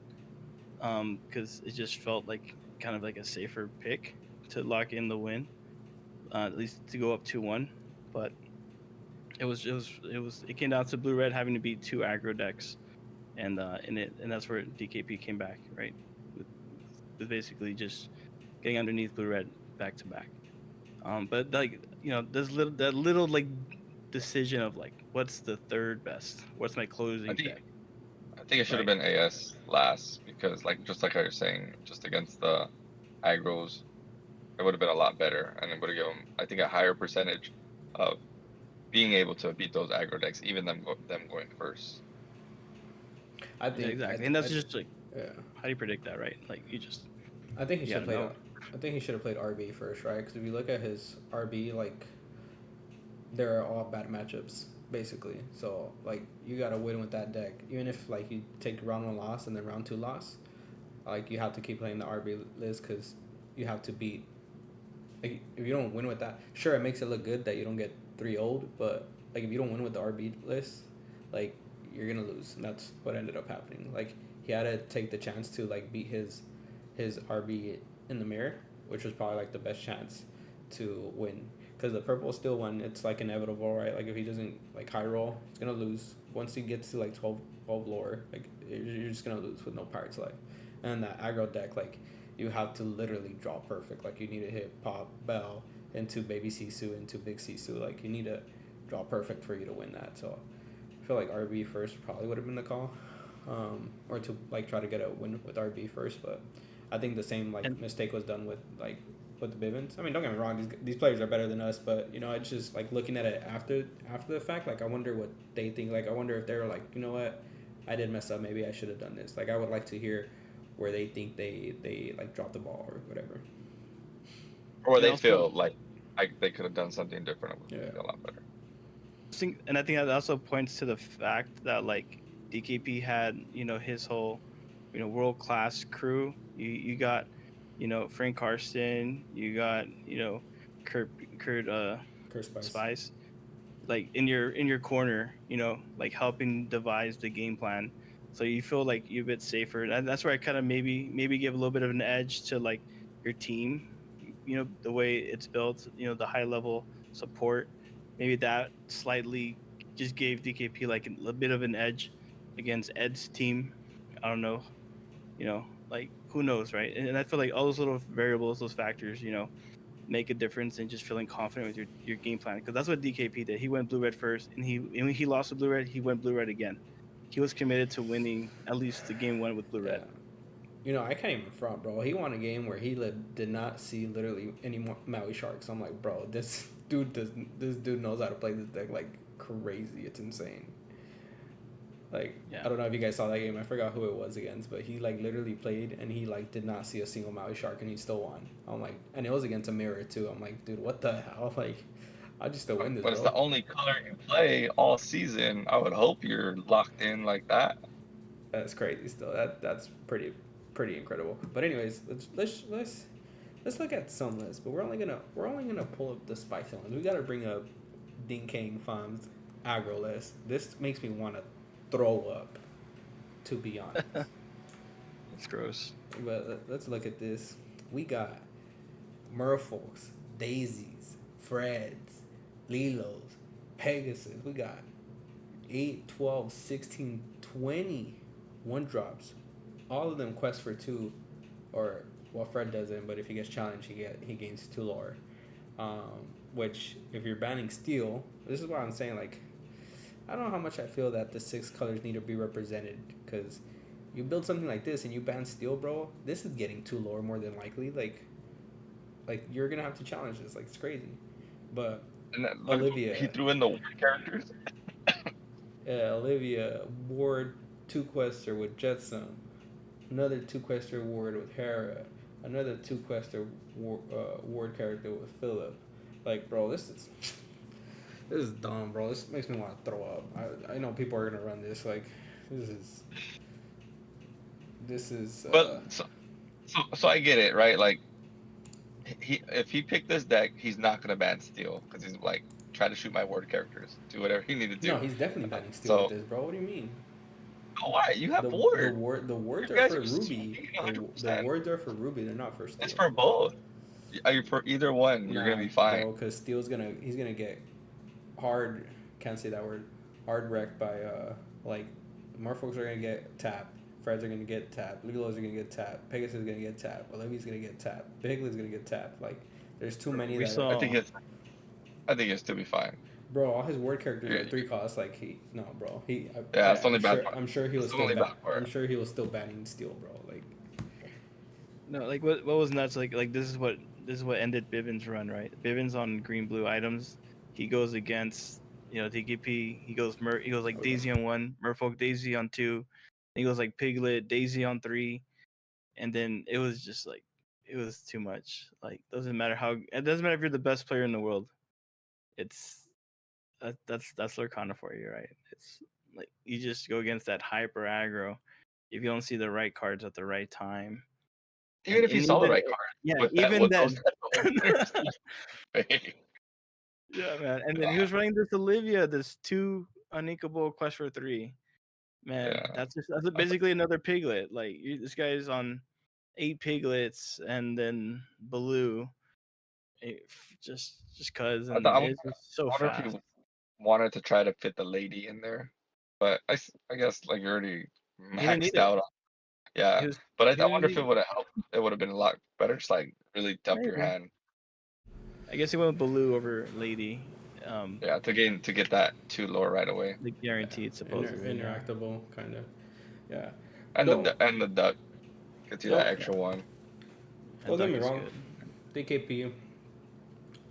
because it just felt like kind of like a safer pick to lock in the win, at least to go up 2-1. But it came down to Blue Red having to beat 2 aggro decks, and that's where DKP came back, right? With basically just getting underneath Blue Red back to back. But like there's that little like decision of like, what's the third best? What's my closing deck? I think it should have been AS last, because just like I was saying, just against the aggros, it would have been a lot better, and it would have given them, I think, a higher percentage of being able to beat those aggro decks, even them going first. I think exactly, and that's just like, how do you predict that, right? Like, you just. I think he should play. I think he should have played RB first, right? Because if you look at his RB, like, they're all bad matchups basically. So like, you gotta win with that deck, even if like you take round 1 loss and then round 2 loss. Like, you have to keep playing the RB list, because you have to beat. Like, if you don't win with that, sure, it makes it look good that you don't get 3-0'd, but like if you don't win with the RB list, like you're gonna lose, and that's what ended up happening. Like he had to take the chance to like beat his RB in the mirror, which was probably like the best chance to win. Because the purple still won, it's like inevitable, right? Like if he doesn't like high roll, he's gonna lose. Once he gets to like 12 lower, like you're just gonna lose with no pirates left. And that aggro deck, like you have to literally draw perfect. Like you need to hit pop bell into baby Sisu into big Sisu. Like you need to draw perfect for you to win that. So I feel like RB first probably would have been the call, or to like try to get a win with RB first. But I think the same like mistake was done with with the Bivens. I mean, don't get me wrong; these players are better than us, but you know, it's just like looking at it after the fact. Like, I wonder what they think. Like, I wonder if they're like, you know what, I did mess up. Maybe I should have done this. Like, I would like to hear where they think they like dropped the ball or whatever, or they feel like they could have done something different. It would be a lot better. And I think that also points to the fact that like DKP had, you know, his whole, you know, world class crew. You got, you know, Frank Karsten, you got, you know, Kurt Spice, like in your corner, you know, like helping devise the game plan. So you feel like you're a bit safer. And that's where I kind of maybe give a little bit of an edge to like your team, you know, the way it's built, you know, the high level support. Maybe that slightly just gave DKP like a bit of an edge against Ed's team. I don't know, you know, like who knows, right? And I feel like all those little variables, those factors, you know, make a difference in just feeling confident with your game plan. Because that's what DKP did. He went blue red first, and when he lost to blue red, he went blue red again. He was committed to winning at least the game one with blue red. You know, I can't even front, bro. He won a game where he did not see literally any more Maui Sharks. I'm like, bro, this dude knows how to play this deck like crazy. It's insane. Like, I don't know if you guys saw that game. I forgot who it was against, but he like literally played and he like did not see a single Maui Shark and he still won. I'm like, and it was against a mirror too. I'm like, dude, what the hell? Like, I just still win this. But it's the only color you play all season. I would hope you're locked in like that. That's crazy. Still, that's pretty incredible. But anyways, let's look at some lists. But we're only gonna pull up the spicy ones. We gotta bring up Ding Kang Fam's aggro list. This makes me want to throw up, to be honest. That's gross. But let's look at this. We got Merfolks, Daisies, Freds, Lilos, Pegasus. We got 8, 12, 16, 20 1-drops. All of them quest for 2, or well, Fred doesn't, but if he gets challenged, he gains 2 lore. Which, if you're banning steel, this is why I'm saying, like, I don't know how much I feel that the 6 colors need to be represented, because you build something like this and you ban steel, bro, this is getting 2 lore more than likely. Like you're gonna have to challenge this. Like, it's crazy. But and then, Olivia, he threw in the characters. Olivia Ward 2 quester with Jetsam, another 2 quester Ward with Hera, another 2 quester Ward character with Philip. Like, bro, this is dumb, bro. This makes me want to throw up. I know people are gonna run this. Like, this is. But so I get it, right? Like, if he picked this deck, he's not gonna ban steel because he's like, try to shoot my ward characters, do whatever he need to do. No, he's definitely banning steel with this, bro. What do you mean? Oh, why? You have ward. The wards are for Ruby. The wards are for Ruby. They're not for steel. It's for both. Are you for either one? You're gonna be fine. Bro, because steel's he's gonna get hard. Can't say that word. Hard wrecked by like, Merfolks are gonna get tapped. Freds are gonna get tapped. Lilos are gonna get tapped. Pegasus is gonna get tapped. Olivia's gonna get tapped. Piglet's gonna get tapped. Like, there's too many. I think it's to be fine. Bro, all his word characters are 3 costs. Like, bro. It's only bad part. I'm sure he was still banning steel, bro. Like, no, like what was nuts? Like this is what ended Bivens' run, right? Bivens on green blue items. He goes against, you know, DKP. He goes like Daisy on 1, Merfolk Daisy on 2. He goes like Piglet Daisy on 3, and then it was just like, it was too much. Like, it doesn't matter if you're the best player in the world. It's that's Lorcana for you, right? It's like, you just go against that hyper aggro. If you don't see the right cards at the right time, Even if you saw the right card yeah, with that, even with those then. type of openers, hey, Yeah, man. And then he was running this Olivia, this 2 uninkable quest for 3. Man, yeah. that's basically another piglet. Like this guy is on 8 piglets and then Baloo. Just cause, I, thought, and it's just I so wonder if fast. he wanted to try to fit the lady in there, but I guess like you're already He didn't need maxed it. out. Yeah, He was but he I didn't wonder if need it it. would have helped. It would have been a lot better. Just like really dump your Maybe. hand. I guess he went with Baloo over Lady. Yeah, to get that 2 lore right away, The guaranteed supposedly. Yeah. interactable kind of. Yeah. and Don't the duck gets you that don't extra one. don't get Duck me is wrong. good. DKP.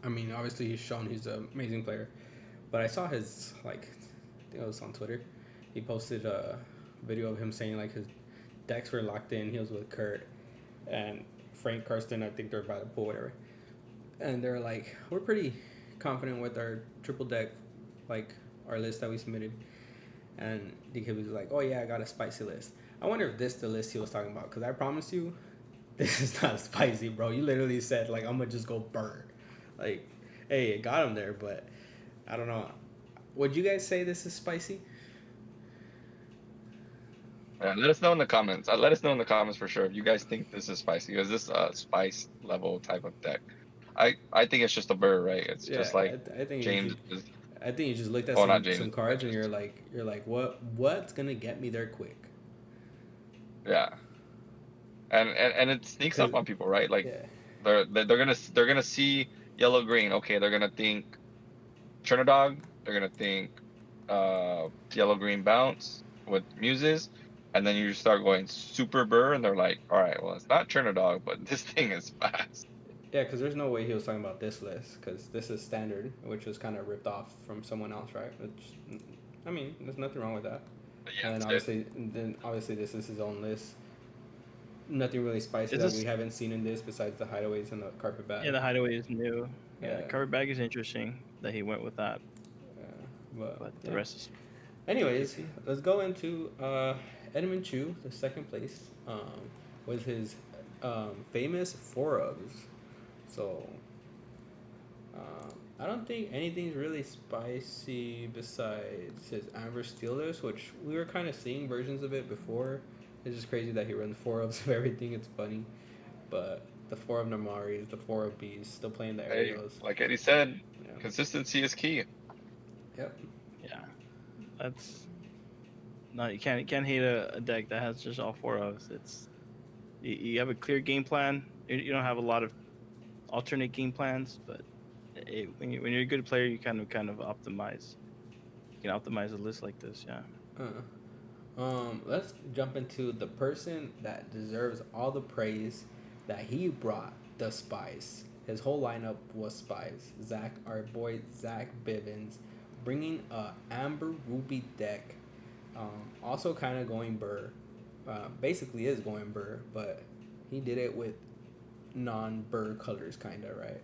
I mean, obviously he's shown he's an amazing player, but I saw his like, I think it was on Twitter. He posted a video of him saying like his decks were locked in. He was with Kurt and Frank Karsten. I think they're by the pool, whatever. And they're like, we're pretty confident with our triple deck, like our list that we submitted. And DKP was like, oh yeah, I got a spicy list. I wonder if this is the list he was talking about, because I promise you, this is not spicy, bro. You literally said like, I'm gonna just go burn. Like, hey, it got him there, but I don't know. Would you guys say this is spicy? Yeah, let us know in the comments. Let us know in the comments for sure if you guys think this is spicy. Is this a spice level type of deck? I think it's just a burr, right? It's Yeah, just like I think James is. I think you just looked at Oh, not some James. cards and you're like, what's gonna get me there quick? Yeah, and it sneaks up on people, right? Like Yeah, they're gonna see yellow green. Okay, they're gonna think Trinidad. They're gonna think yellow green bounce with muses, and then you start going super burr, and they're like, all right, well it's not Trinidad, but this thing is fast. yeah, because there's no way he was talking about this list, because this is standard, which was kind of ripped off from someone else, right? Which, I mean, there's nothing wrong with that. But yeah, And it's then obviously this is his own list. Nothing really spicy that we haven't seen in this besides the hideaways and the carpet bag. Yeah, the hideaway is new. Yeah, Yeah. carpet bag is interesting that he went with that. But the rest is. Anyways, let's go into Edmund Chu, the second place, with his famous 4-ofs. So I don't think anything's really spicy besides his Amber Steelers, which we were kind of seeing versions of it before. It's just crazy that he runs 4-ofs of everything. It's funny, but the 4 of Namaris, the 4 of Bees, still playing the aerials. like Eddie said, Yeah. consistency is key. Yep. Yeah, that's no. You can't hate a deck that has just all 4-ofs. It's you have a clear game plan. You don't have a lot of alternate game plans, but when you're a good player, you kind of optimize. You can optimize a list like this. Yeah. Let's jump into the person that deserves all the praise that he brought the spice. His whole lineup was spice. Zach, our boy Zach Bivens, bringing a Amber Ruby deck. Also kind of going burr. Basically is going burr, but he did it with non-burr colors, kind of, right?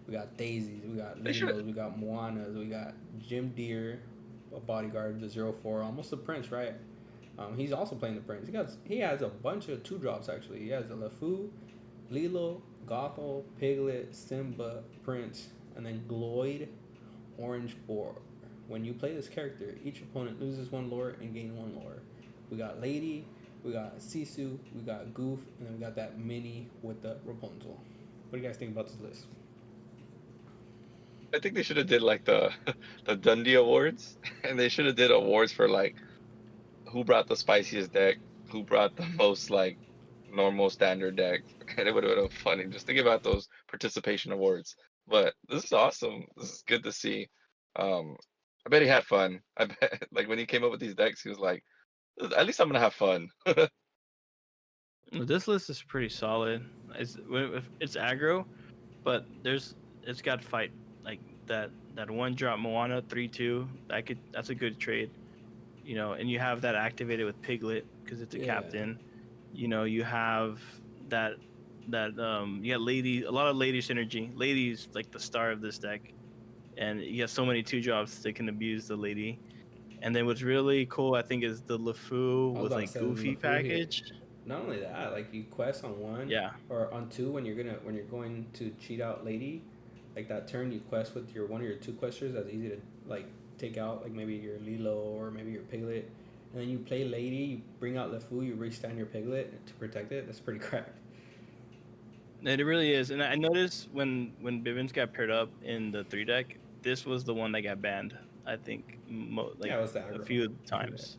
We got daisies, we got lingos, we got moanas, we got Jim Deere, a bodyguard, the 0-4, almost a prince, right? He's also playing the prince. He has a bunch of 2-drops actually. He has a LeFou, Lilo, Gothel, Piglet, Simba, Prince, and then Gloyd, Orange Boar. When you play this character, each opponent loses 1 lore and gain 1 lore. We got Lady, we got Sisu, we got Goof, and then we got that mini with the Rapunzel. What do you guys think about this list? I think they should have did like the Dundee Awards, and they should have did awards for like who brought the spiciest deck, who brought the most like normal standard deck, and it would have been funny just to give out those participation awards. But this is awesome. This is good to see. I bet he had fun. I bet like when he came up with these decks, he was like, at least I'm gonna have fun. This list is pretty solid. It's aggro, but it's got fight like that 1-drop Moana 3/2. That's a good trade, and you have that activated with Piglet because it's a captain. You have that you got a lot of lady synergy. Lady's like the star of this deck, and you have so many 2-drops that can abuse the lady. And then what's really cool, I think, is the LeFou with like Goofy package. not only that, like you quest on one, Yeah. or on two when you're going to cheat out lady, like that turn you quest with your one of your two questers. That's easy to like take out, like maybe your Lilo or maybe your Piglet, and then you play lady. You bring out LeFou, you restand your Piglet to protect it. That's pretty cracked. It really is, and I noticed when Bivens got paired up in the 3 deck, this was the one that got banned. I think like Yeah, it was the a aggro. few times.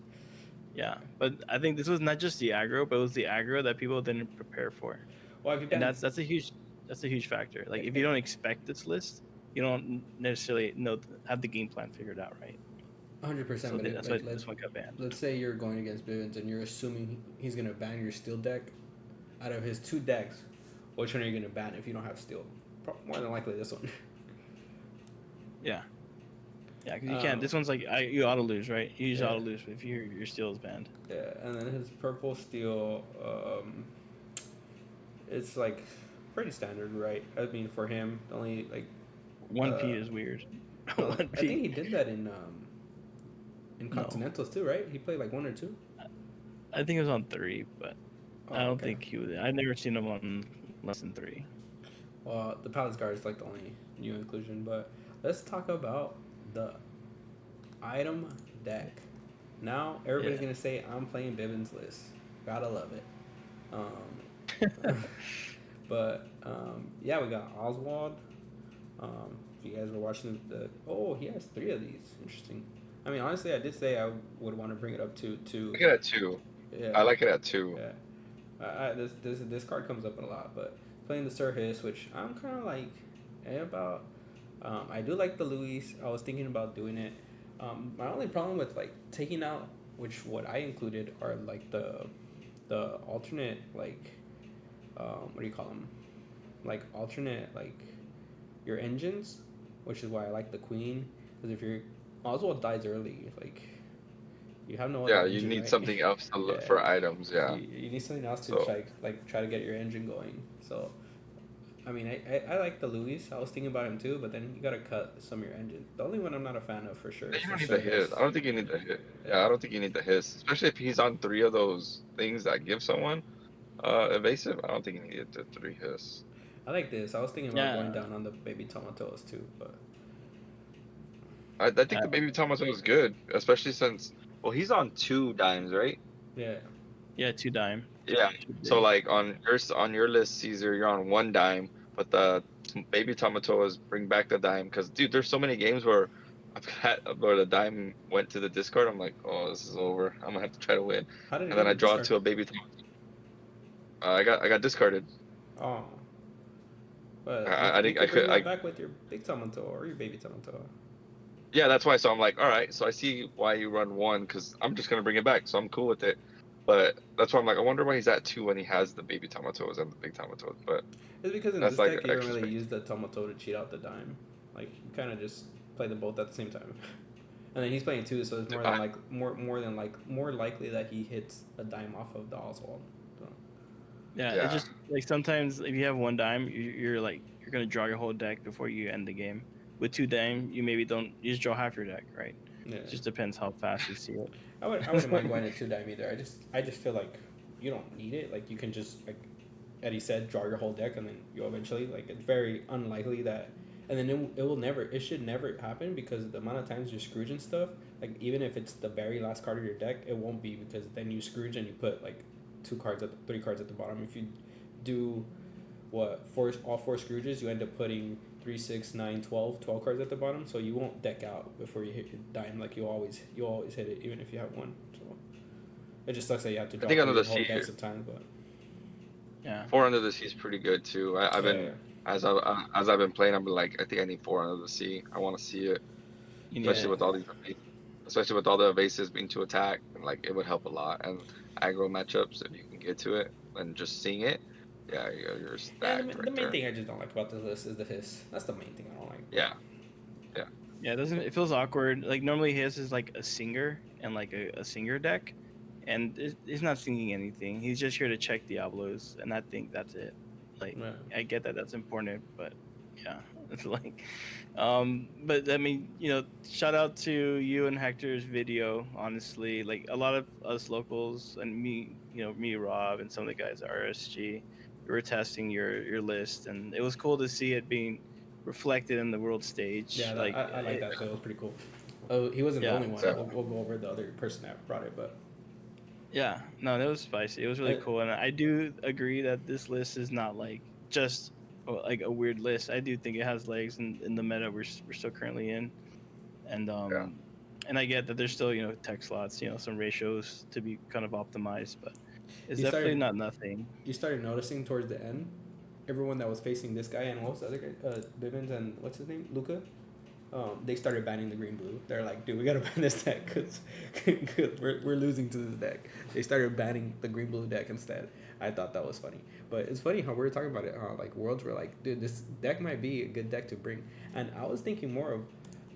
Yeah, but I think this was not just the aggro, but it was the aggro that people didn't prepare for, Well, if you and ban, that's a huge factor. Like if you don't expect this list, you don't necessarily have the game plan figured out, right? 100%. So But that's why this one got banned. let's say you're going against Bivens and you're assuming he's gonna ban your steel deck. Out of his two decks, which one are you gonna ban if you don't have steel? More than likely this one. Yeah, because you can't. This one's like you auto lose, right? You just Yeah. auto lose if your steel is banned. Yeah, and then his purple steel, it's like pretty standard, right? I mean, for him, only like 1P is weird. I 1P. think he did that in Continentals too, right? He played like 1 or 2. I think it was on 3, but Oh, I don't okay. think he would. I've never seen him on less than 3. Well, the Palace Guard is like the only new inclusion, but let's talk about the item deck. Now everybody's gonna say I'm playing Bivens list. Gotta love it. But yeah, we got Oswald. If you guys were watching he has 3 of these. Interesting. I mean, honestly, I did say I would want to bring it up to. I like it at 2. Yeah. I like it at 2. Yeah. This card comes up a lot, but playing the Sir Hiss, which I'm kind of like about. I do like the Luis. I was thinking about doing it. My only problem with like taking out, which what I included are like the alternate like what do you call them? Like alternate like your engines, which is why I like the Queen, because if your Oswald dies early, like you have no other Yeah, you engine, need right? something else to look for items. Yeah. You need something else to So- try to get your engine going. So, I mean, I like the Luis. I was thinking about him too, but then you gotta cut some of your engine. The only one I'm not a fan of for sure. You is don't need Sir the hit. Hiss. I don't think you need the hit. Yeah, I don't think you need the hiss, especially if he's on 3 of those things that give someone evasive. I don't think you need the 3 hiss. I like this. I was thinking about Yeah. going down on the baby Tomatos too, but I think the baby Thomas was good, especially since he's on 2 dimes, right? yeah. Yeah, 2 dime. Yeah. 2 So big. like on your list, Caesar, you're on 1 dime, but the baby Tomatoas bring back the dime because dude, there's so many games where where the dime went to the discard. I'm like, oh, this is over. I'm gonna have to try to win, How did it and then go I to draw discard? to a baby Tomato. I got discarded. Oh. But I you think could I bring could. that back with your big Tomato or your baby Tomato. Yeah, that's why. So I'm like, all right. So I see why you run 1 because I'm just gonna bring it back. So I'm cool with it. But that's why I'm like, I wonder why he's at 2 when he has the baby Tomatoes and the big Tomatoes. But It's because in that's this like deck you don't extra really space. use the Tomato to cheat out the dime. Like you kind of just play them both at the same time. And then he's playing 2, so it's more likely that he hits a dime off of the Oswald. So. Yeah, Yeah. it's just like sometimes if you have 1 dime, you're gonna draw your whole deck before you end the game. With 2 dime, you just draw half your deck, right? Yeah. It just depends how fast you see it. I wouldn't mind going to 2 dime either. I just feel like you don't need it. Like you can just like Eddie said, draw your whole deck, and then you eventually like it's very unlikely that, and then it should never happen because the amount of times you're Scrooge and stuff, like even if it's the very last card of your deck, it won't be because then you Scrooge and you put like 3 cards at the bottom. If you do all 4 Scrooges, you end up putting 3, 6, 9, 12 cards at the bottom, so you won't deck out before you hit your dime. Like you always hit it even if you have 1. So it just sucks that you have to draw think under your the whole sea- decks of time, but Yeah. 4 under the sea is pretty good too. I've been as I've been playing, I've been like, I think I need 4 under the sea. I want to see it, especially with all the evasives being to attack, and like it would help a lot. And aggro matchups, if you can get to it and just seeing it, yeah, you're stacked. the main thing I just don't like about this list is the hiss. That's the main thing I don't like. Yeah. Yeah, it feels awkward. Like normally his is like a singer and like a singer deck, and he's not singing anything. He's just here to check Diablos, and I think that's it. Like Yeah. I get that's important, but yeah, it's like, but I mean, shout out to you and Hector's video. Honestly, like a lot of us locals and me me, Rob, and some of the guys at RSG, we were testing your list, and it was cool to see it being reflected in the world stage. Yeah, Like I like that. So it was pretty cool. Oh, he wasn't the Yeah. only one. Yeah. We'll go over the other person that brought it, but Yeah, no, that was spicy. It was really Uh, cool, and I do agree that this list is not like just like a weird list. I do think it has legs in the meta we're still currently in, and and I get that there's still tech slots, some ratios to be kind of optimized, but it's You definitely started- not nothing. you started noticing towards the end, everyone that was facing this guy and what was the other guy, Bivens and what's his name, Luca. They started banning the green blue. They're like, dude, we gotta ban this deck because we're losing to this deck. They started banning the green blue deck instead. I thought that was funny, but it's funny how we were talking about it. Like worlds were like, dude, this deck might be a good deck to bring. And I was thinking more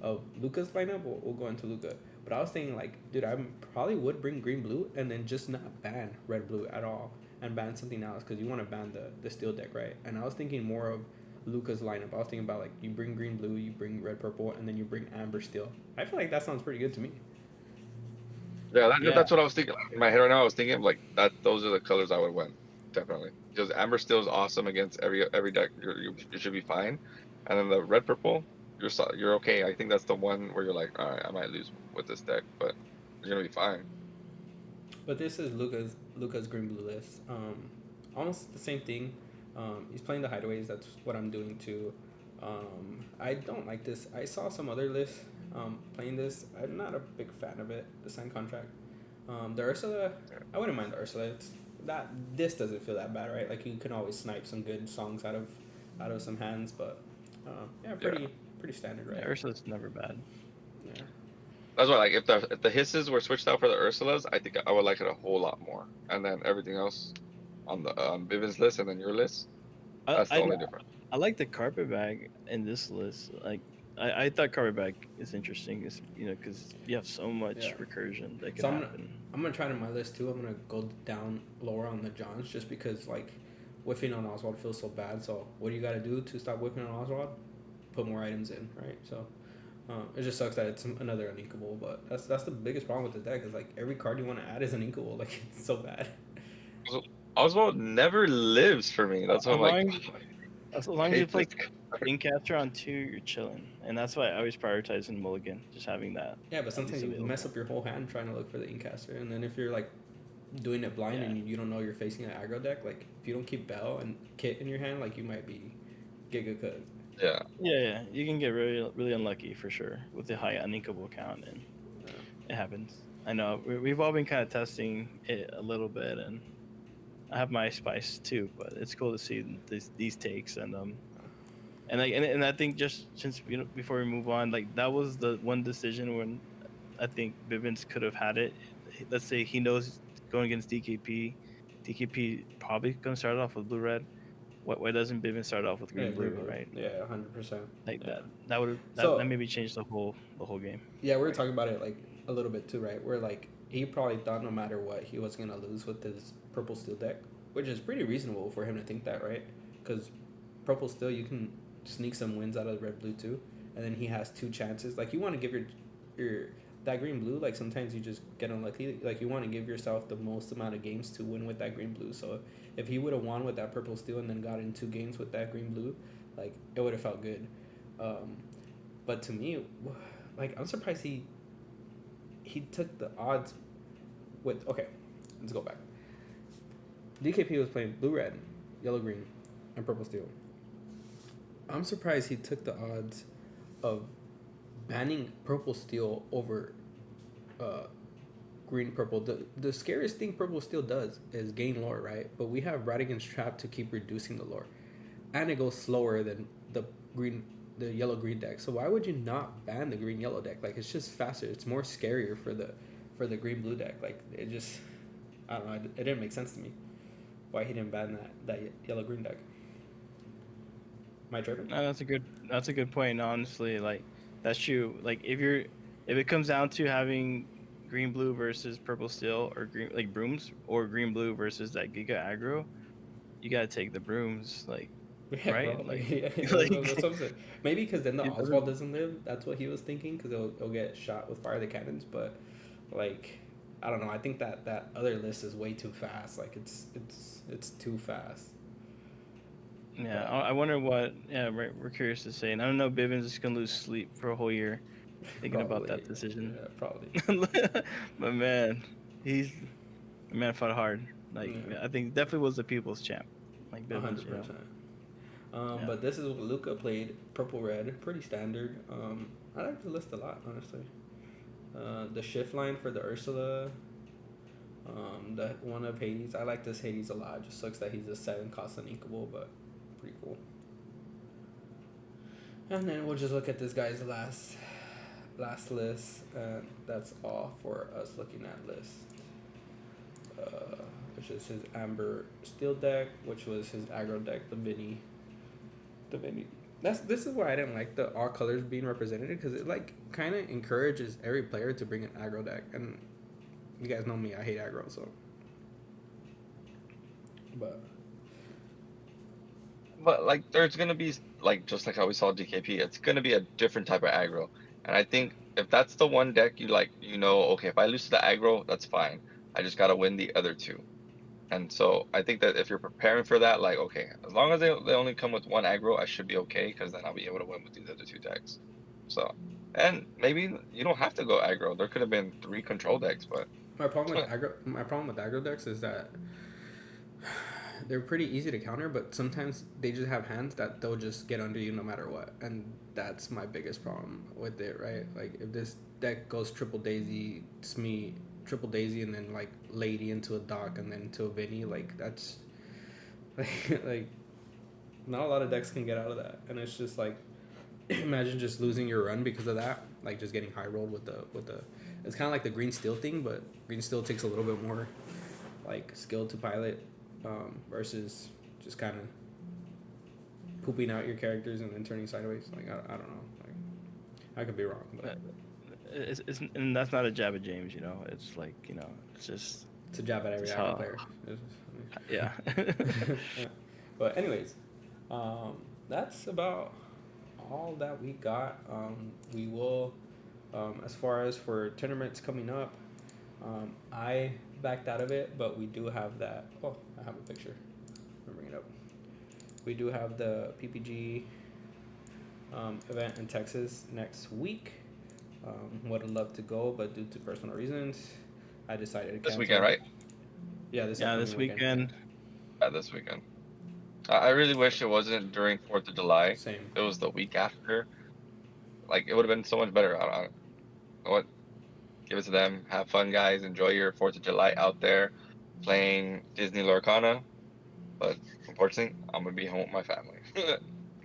of Luca's lineup. We'll go into Luca, but I was thinking like, dude, I probably would bring green blue and then just not ban red blue at all and ban something else because you want to ban the steel deck, right? And I was thinking more of Luca's lineup. I was thinking about like you bring green blue, you bring red purple, and then you bring amber steel. I feel like that sounds pretty good to me. Yeah, Yeah. that's what I was thinking. In my head right now, I was thinking of like that. Those are the colors I would win, definitely. Because amber steel is awesome against every deck. You should be fine. And then the red purple, you're okay. I think that's the one where you're like, all right, I might lose with this deck, but you're gonna be fine. But this is Luca's green blue list. Almost the same thing. He's playing the hideaways. That's what I'm doing too. I don't like this. I saw some other lists playing this. I'm not a big fan of it. The sign contract. The Ursula, I wouldn't mind the Ursula. This doesn't feel that bad, right? Like you can always snipe some good songs out of some hands, but pretty standard, right? Yeah, Ursula's never bad. Yeah. That's why, like, if the hisses were switched out for the Ursulas, I think I would like it a whole lot more. And then everything else on the Vivian's list and then your list, that's the only difference. I like the carpet bag in this list. Like I thought carpet bag is interesting, because you have so much recursion that can happen. I'm gonna try it on my list too. I'm gonna go down lower on the Johns just because like whiffing on Oswald feels so bad. So what do you gotta do to stop whiffing on Oswald? Put more items in, right? So it just sucks that it's another uninkable, but that's the biggest problem with the deck is like every card you want to add is uninkable. Like it's so bad. Oswald never lives for me. That's what I'm like. As long as you play Incaster on 2, you're chilling, and that's why I always prioritize in Mulligan, just having that. Yeah, but sometimes you mess up your whole hand trying to look for the Incaster, and then if you're like doing it blind and you don't know you're facing an aggro deck, like if you don't keep Bell and Kit in your hand, like you might be giga cooked. Yeah, you can get really, really unlucky for sure with the high uninkable count, and it happens. I know we've all been kind of testing it a little bit, and I have my spice too, but it's cool to see these takes, and I think just since before we move on, like that was the one decision when I think Bivens could have had it. Let's say he knows going against DKP probably gonna start off with blue red. Why doesn't Bivens start off with green blue, right? Yeah, 100%. Like that would that maybe changed the whole game. Yeah, we were talking about it like a little bit too, right? Where like he probably thought no matter what he was gonna lose with his purple steel deck, which is pretty reasonable for him to think that, right? Because purple steel you can sneak some wins out of red blue too, and then he has 2 chances. Like you want to give your that green blue, like sometimes you just get unlucky. Like you want to give yourself the most amount of games to win with that green blue. So if he would have won with that purple steel and then got in 2 games with that green blue, like it would have felt good. But to me, like I'm surprised he took the odds with. Okay, let's go back. DKP was playing blue red, yellow green, and purple steel. I'm surprised he took the odds of banning purple steel over green purple. The scariest thing purple steel does is gain lore, right? But we have Radigan's Trap to keep reducing the lore, and it goes slower than the yellow green deck. So why would you not ban the green yellow deck? Like it's just faster. It's more scarier for the green blue deck. Like it just, I don't know. It didn't make sense to me why he didn't ban that yellow green deck. Am I tripping? No, that's a good point. Honestly, like that's true. Like if it comes down to having green blue versus purple steel, or green like brooms, or green blue versus that giga aggro, you gotta take the brooms. Like yeah, right? Bro, Like, that's what I'm saying. Maybe because then the Oswald doesn't live. That's what he was thinking because it'll get shot with fire the cannons. But like I don't know. I think that other list is way too fast. Like it's too fast. Yeah, I wonder what. Yeah, we're curious to say, and I don't know. Bivens is gonna lose sleep for a whole year thinking about that decision. Yeah, probably. But man, he's the man fought hard. Like Yeah. I think definitely was the people's champ. Like Bivens, 100%. Yeah. But this is what Luca played. Purple red, pretty standard. I like the list a lot, honestly. The shift line for the Ursula. The one of Hades. I like this Hades a lot. Just sucks that he's a 7 cost uninkable, but pretty cool. And then we'll just look at this guy's last list, and that's all for us looking at list. Which is his Amber Steel deck, which was his aggro deck, the Vinny. This is why I didn't like the all colors being represented, because it like kind of encourages every player to bring an aggro deck, and you guys know me, I hate aggro, so. But like, there's gonna be like, just like how we saw DKP, it's gonna be a different type of aggro, and I think if that's the one deck you like, okay, if I lose to the aggro, that's fine. I just gotta win the other two. And so I think that if you're preparing for that, like, okay, as long as they only come with one aggro, I should be okay, because then I'll be able to win with these other two decks. So, and maybe you don't have to go aggro. There could have been 3 control decks, but My problem with aggro decks is that they're pretty easy to counter, but sometimes they just have hands that they'll just get under you no matter what, and that's my biggest problem with it, right? Like if this deck goes triple daisy, Smee, triple daisy, and then like lady into a dock and then to a Vinny, like that's like not a lot of decks can get out of that, and it's just like imagine just losing your run because of that, like just getting high rolled with the it's kind of like the green steel thing, but green steel takes a little bit more like skill to pilot, versus just kind of pooping out your characters and then turning sideways. Like I don't know, like I could be wrong, but and that's not a jab at James, It's like, it's just it's a jab at every It's aggro how- player. yeah. Yeah. But anyways, that's about all that we got. We will, as far as for tournaments coming up, I backed out of it, but we do have that. Oh, I have a picture. I'll bring it up. We do have the PPG event in Texas next week. Would love to go, but due to personal reasons, I decided to cancel. this weekend, right? Yeah, this This weekend. Yeah, this weekend. I really wish it wasn't during 4th of July. Same. It was the week after. Like, it would have been so much better. I don't know what? Give it to them. Have fun, guys. Enjoy your 4th of July out there playing Disney Lorcana. But unfortunately, I'm going to be home with my family.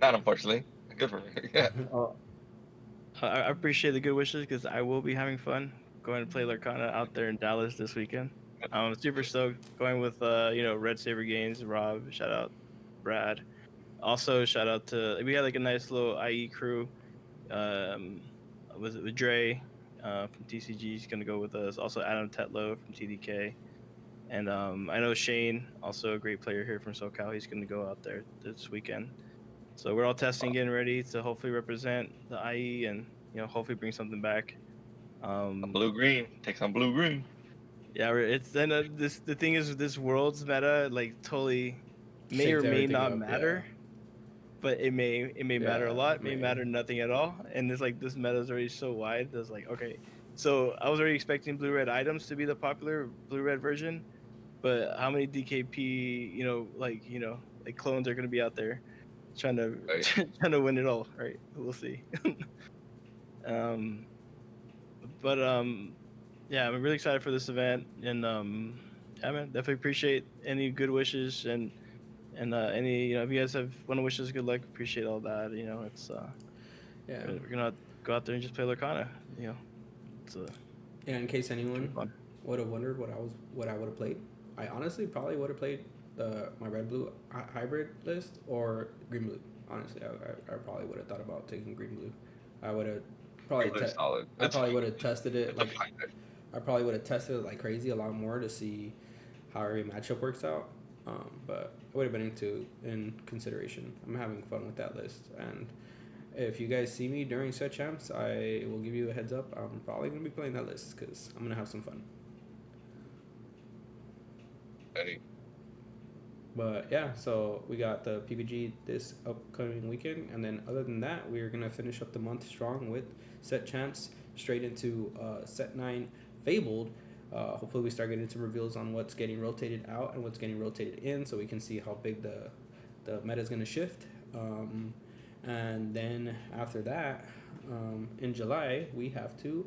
Not unfortunately. Good for me. Yeah. I appreciate the good wishes, because I will be having fun going to play Lorcana out there in Dallas this weekend. I'm super stoked going with Red Saber Games, Rob, shout out Brad. Also shout out to, we had like a nice little IE crew. Was it with Dre from TCG? He's gonna go with us. Also Adam Tetlow from TDK, and I know Shane, also a great player here from SoCal. He's gonna go out there this weekend. So we're all testing, getting ready to hopefully represent the IE and hopefully bring something back. Blue green. Take some blue green. Yeah, it's then the thing is, this world's meta like totally may Shakes or may everything not up, matter, but it may matter a lot, it may may. matter nothing at all, and it's like this meta is already so wide. It's like, okay, so I was already expecting blue red items to be the popular blue red version, but how many DKP like clones are gonna be out there trying to Right. trying to win it all, right? We'll see. But yeah, I'm really excited for this event, and yeah, man, definitely appreciate any good wishes and any if you guys want to wish us good luck, appreciate all that. It's Yeah. we're gonna go out there and just play Lorcana. It's Yeah, in case anyone fun. would have wondered what I would have played, I honestly probably would have played my red blue hybrid list or green blue. Honestly, I probably would have thought about taking green blue. I would have probably Solid. I It's probably fine. would have tested it It's a like fine deck. I probably would have tested it like crazy a lot more to see how every matchup works out. But I would have been in consideration. I'm having fun with that list, and if you guys see me during set champs, I will give you a heads up. I'm probably gonna be playing that list because I'm gonna have some fun. Eddie. But yeah, so we got the PPG this upcoming weekend, and then other than that, we're gonna finish up the month strong with set champs straight into set 9 Fabled. Hopefully, we start getting some reveals on what's getting rotated out and what's getting rotated in, so we can see how big the meta is gonna shift. And then after that, in July, we have to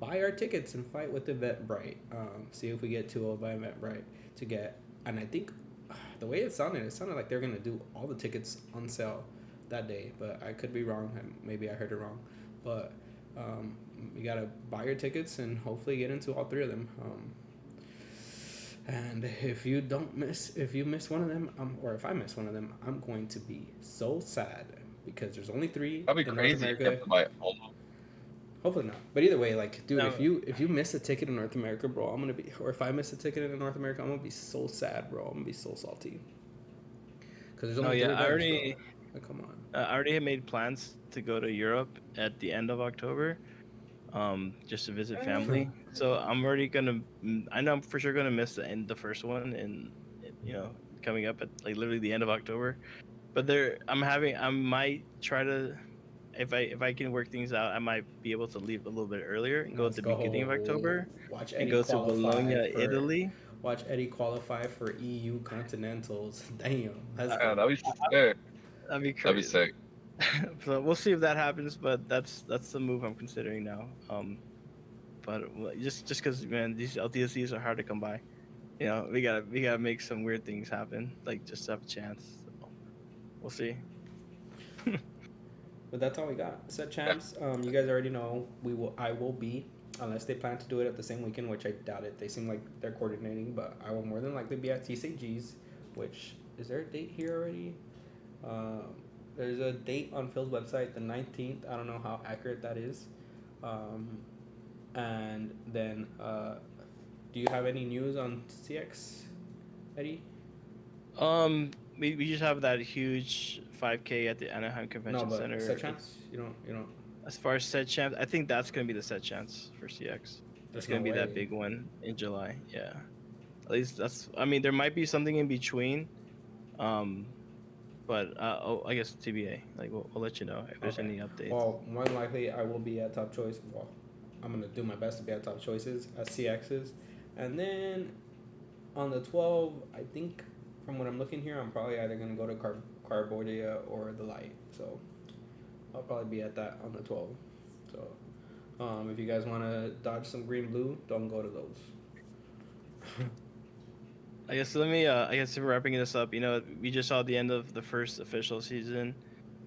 buy our tickets and fight with Eventbrite. See if we get 2-0 by Eventbrite to get. And I think the way it sounded like they're gonna do all the tickets on sale that day, but I could be wrong. Maybe I heard it wrong, but you gotta buy your tickets and hopefully get into all 3 of them. And if you miss one of them, or if I miss one of them, I'm going to be so sad because there's only 3 That'd be in crazy. North You have America. to buy all. Hopefully not. But either way, like, dude, No. if you miss a ticket in North America, bro, I'm gonna be. Or if I miss a ticket in North America, I'm gonna be so sad, bro. I'm gonna be so salty. Because there's only 3 I bars, already, bro. Like, come on. I already had made plans to go to Europe at the end of October, just to visit family. So I'm already gonna. I know I'm for sure gonna miss the first one, and coming up at like literally the end of October. But I might try to. If I can work things out, I might be able to leave a little bit earlier and go at the beginning of October Watch and Eddie go to qualify Bologna, for, Italy. Watch Eddie qualify for EU Continentals. Damn, that's Yeah, good. that'd be sick. That'd be That'd be crazy. sick. So we'll see if that happens, but that's the move I'm considering now. But just because, man, these LTSCs are hard to come by. We gotta make some weird things happen, like just to have a chance. So we'll see. But that's all we got. Set champs. You guys already know I will be, unless they plan to do it at the same weekend, which I doubt it. They seem like they're coordinating, but I will more than likely be at TCG's. Which is there a date here already? There's a date on Phil's website, the 19th. I don't know how accurate that is. And then, do you have any news on CX, Eddie? We just have that huge 5K at the Anaheim Convention No, but Center. set champs. You don't. As far as set champs, I think that's gonna be the set champs for CX. It's gonna be that big one in July. Yeah, at least that's. I mean, there might be something in between, but I guess TBA. Like we'll let you know if there's any updates. Well, more than likely, I will be at Top Choice. Well, I'm gonna do my best to be at Top Choices at CX's, and then on the 12th, I think from what I'm looking here, I'm probably either gonna go to Carbordia or the Light. So I'll probably be at that on the 12th. So if you guys want to dodge some green blue, don't go to those. I guess if we're wrapping this up, we just saw the end of the first official season.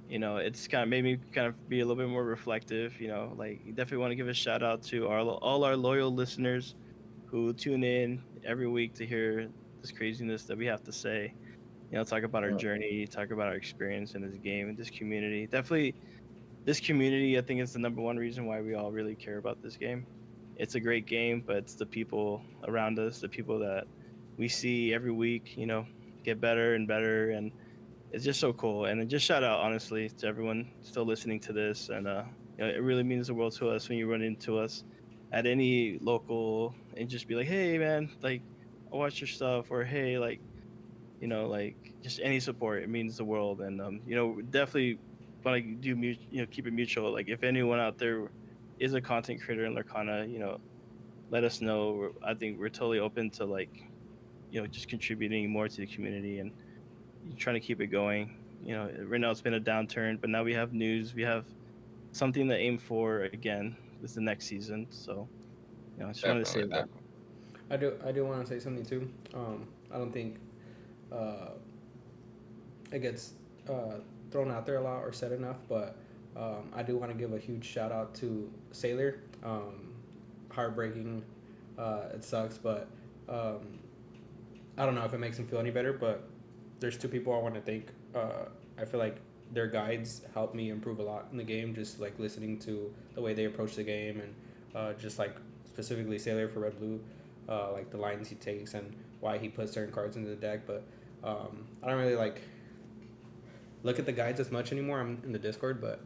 It's kind of made me kind of be a little bit more reflective. Like you definitely want to give a shout out to all our loyal listeners who tune in every week to hear this craziness that we have to say. Talk about our journey, talk about our experience in this game and this community. Definitely, this community, I think, is the number one reason why we all really care about this game. It's a great game, but it's the people around us, the people that we see every week, get better and better, and it's just so cool. And just shout out, honestly, to everyone still listening to this, and it really means the world to us when you run into us at any local and just be like, hey, man, like, I watch your stuff, or hey, like, just any support. It means the world, and definitely want to do keep it mutual. Like, if anyone out there is a content creator in Lorcana, let us know. I think we're totally open to just contributing more to the community and trying to keep it going. Right now it's been a downturn, but now we have news. We have something to aim for again with the next season. So, I just wanted to say that. I do want to say something too. I don't think it gets thrown out there a lot or said enough, but I do want to give a huge shout out to Sailor. Heartbreaking. It sucks, but I don't know if it makes him feel any better, but there's 2 people I want to thank. I feel like their guides helped me improve a lot in the game, just like listening to the way they approach the game, and just like specifically Sailor for Red Blue, like the lines he takes and why he puts certain cards into the deck. But I don't really like look at the guides as much anymore. I'm in the Discord, but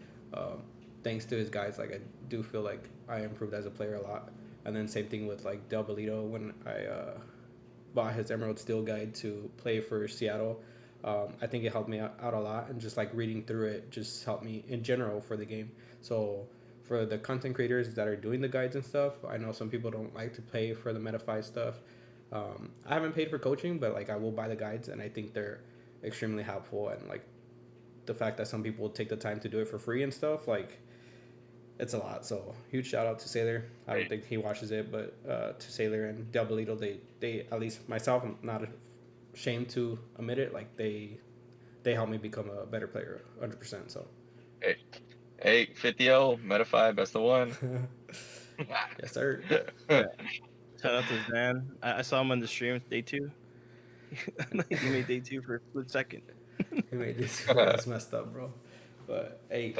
thanks to his guides, like I do feel like I improved as a player a lot. And then same thing with like Del Bolito when I bought his Emerald Steel guide to play for Seattle. I think it helped me out a lot, and just like reading through it just helped me in general for the game. So for the content creators that are doing the guides and stuff, I know some people don't like to pay for the MetaFi stuff. I haven't paid for coaching, but like I will buy the guides, and I think they're extremely helpful. And like the fact that some people take the time to do it for free and stuff, like it's a lot. So huge shout out to Sailor. I don't think he watches it, but to Sailor and Diabolito, they at least myself, I'm not ashamed to admit it. Like they helped me become a better player, 100%. So. Hey, 50-0, MetaFi, best of one. Yes, sir. Yeah. Shout out to Zan. I saw him on the stream day 2. He made day 2 for a split second. He made this. That's messed up, bro. But hey,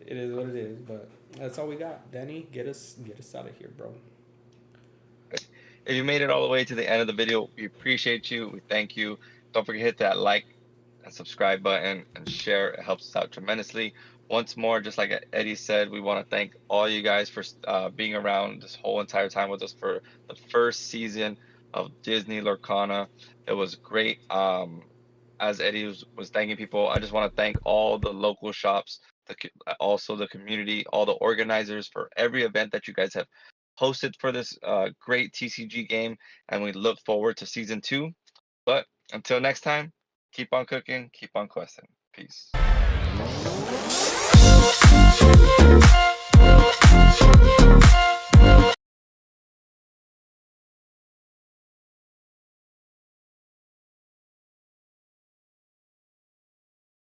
it is what it is. But that's all we got. Danny, get us out of here, bro. If you made it all the way to the end of the video, we appreciate you. We thank you. Don't forget to hit that like and subscribe button and share. It helps us out tremendously. Once more, just like Eddie said, we want to thank all you guys for being around this whole entire time with us for the first season of Disney Lorcana. It was great. As Eddie was thanking people, I just want to thank all the local shops, also the community, all the organizers for every event that you guys have hosted for this great TCG game, and we look forward to season 2. But until next time, keep on cooking, keep on questing. Peace.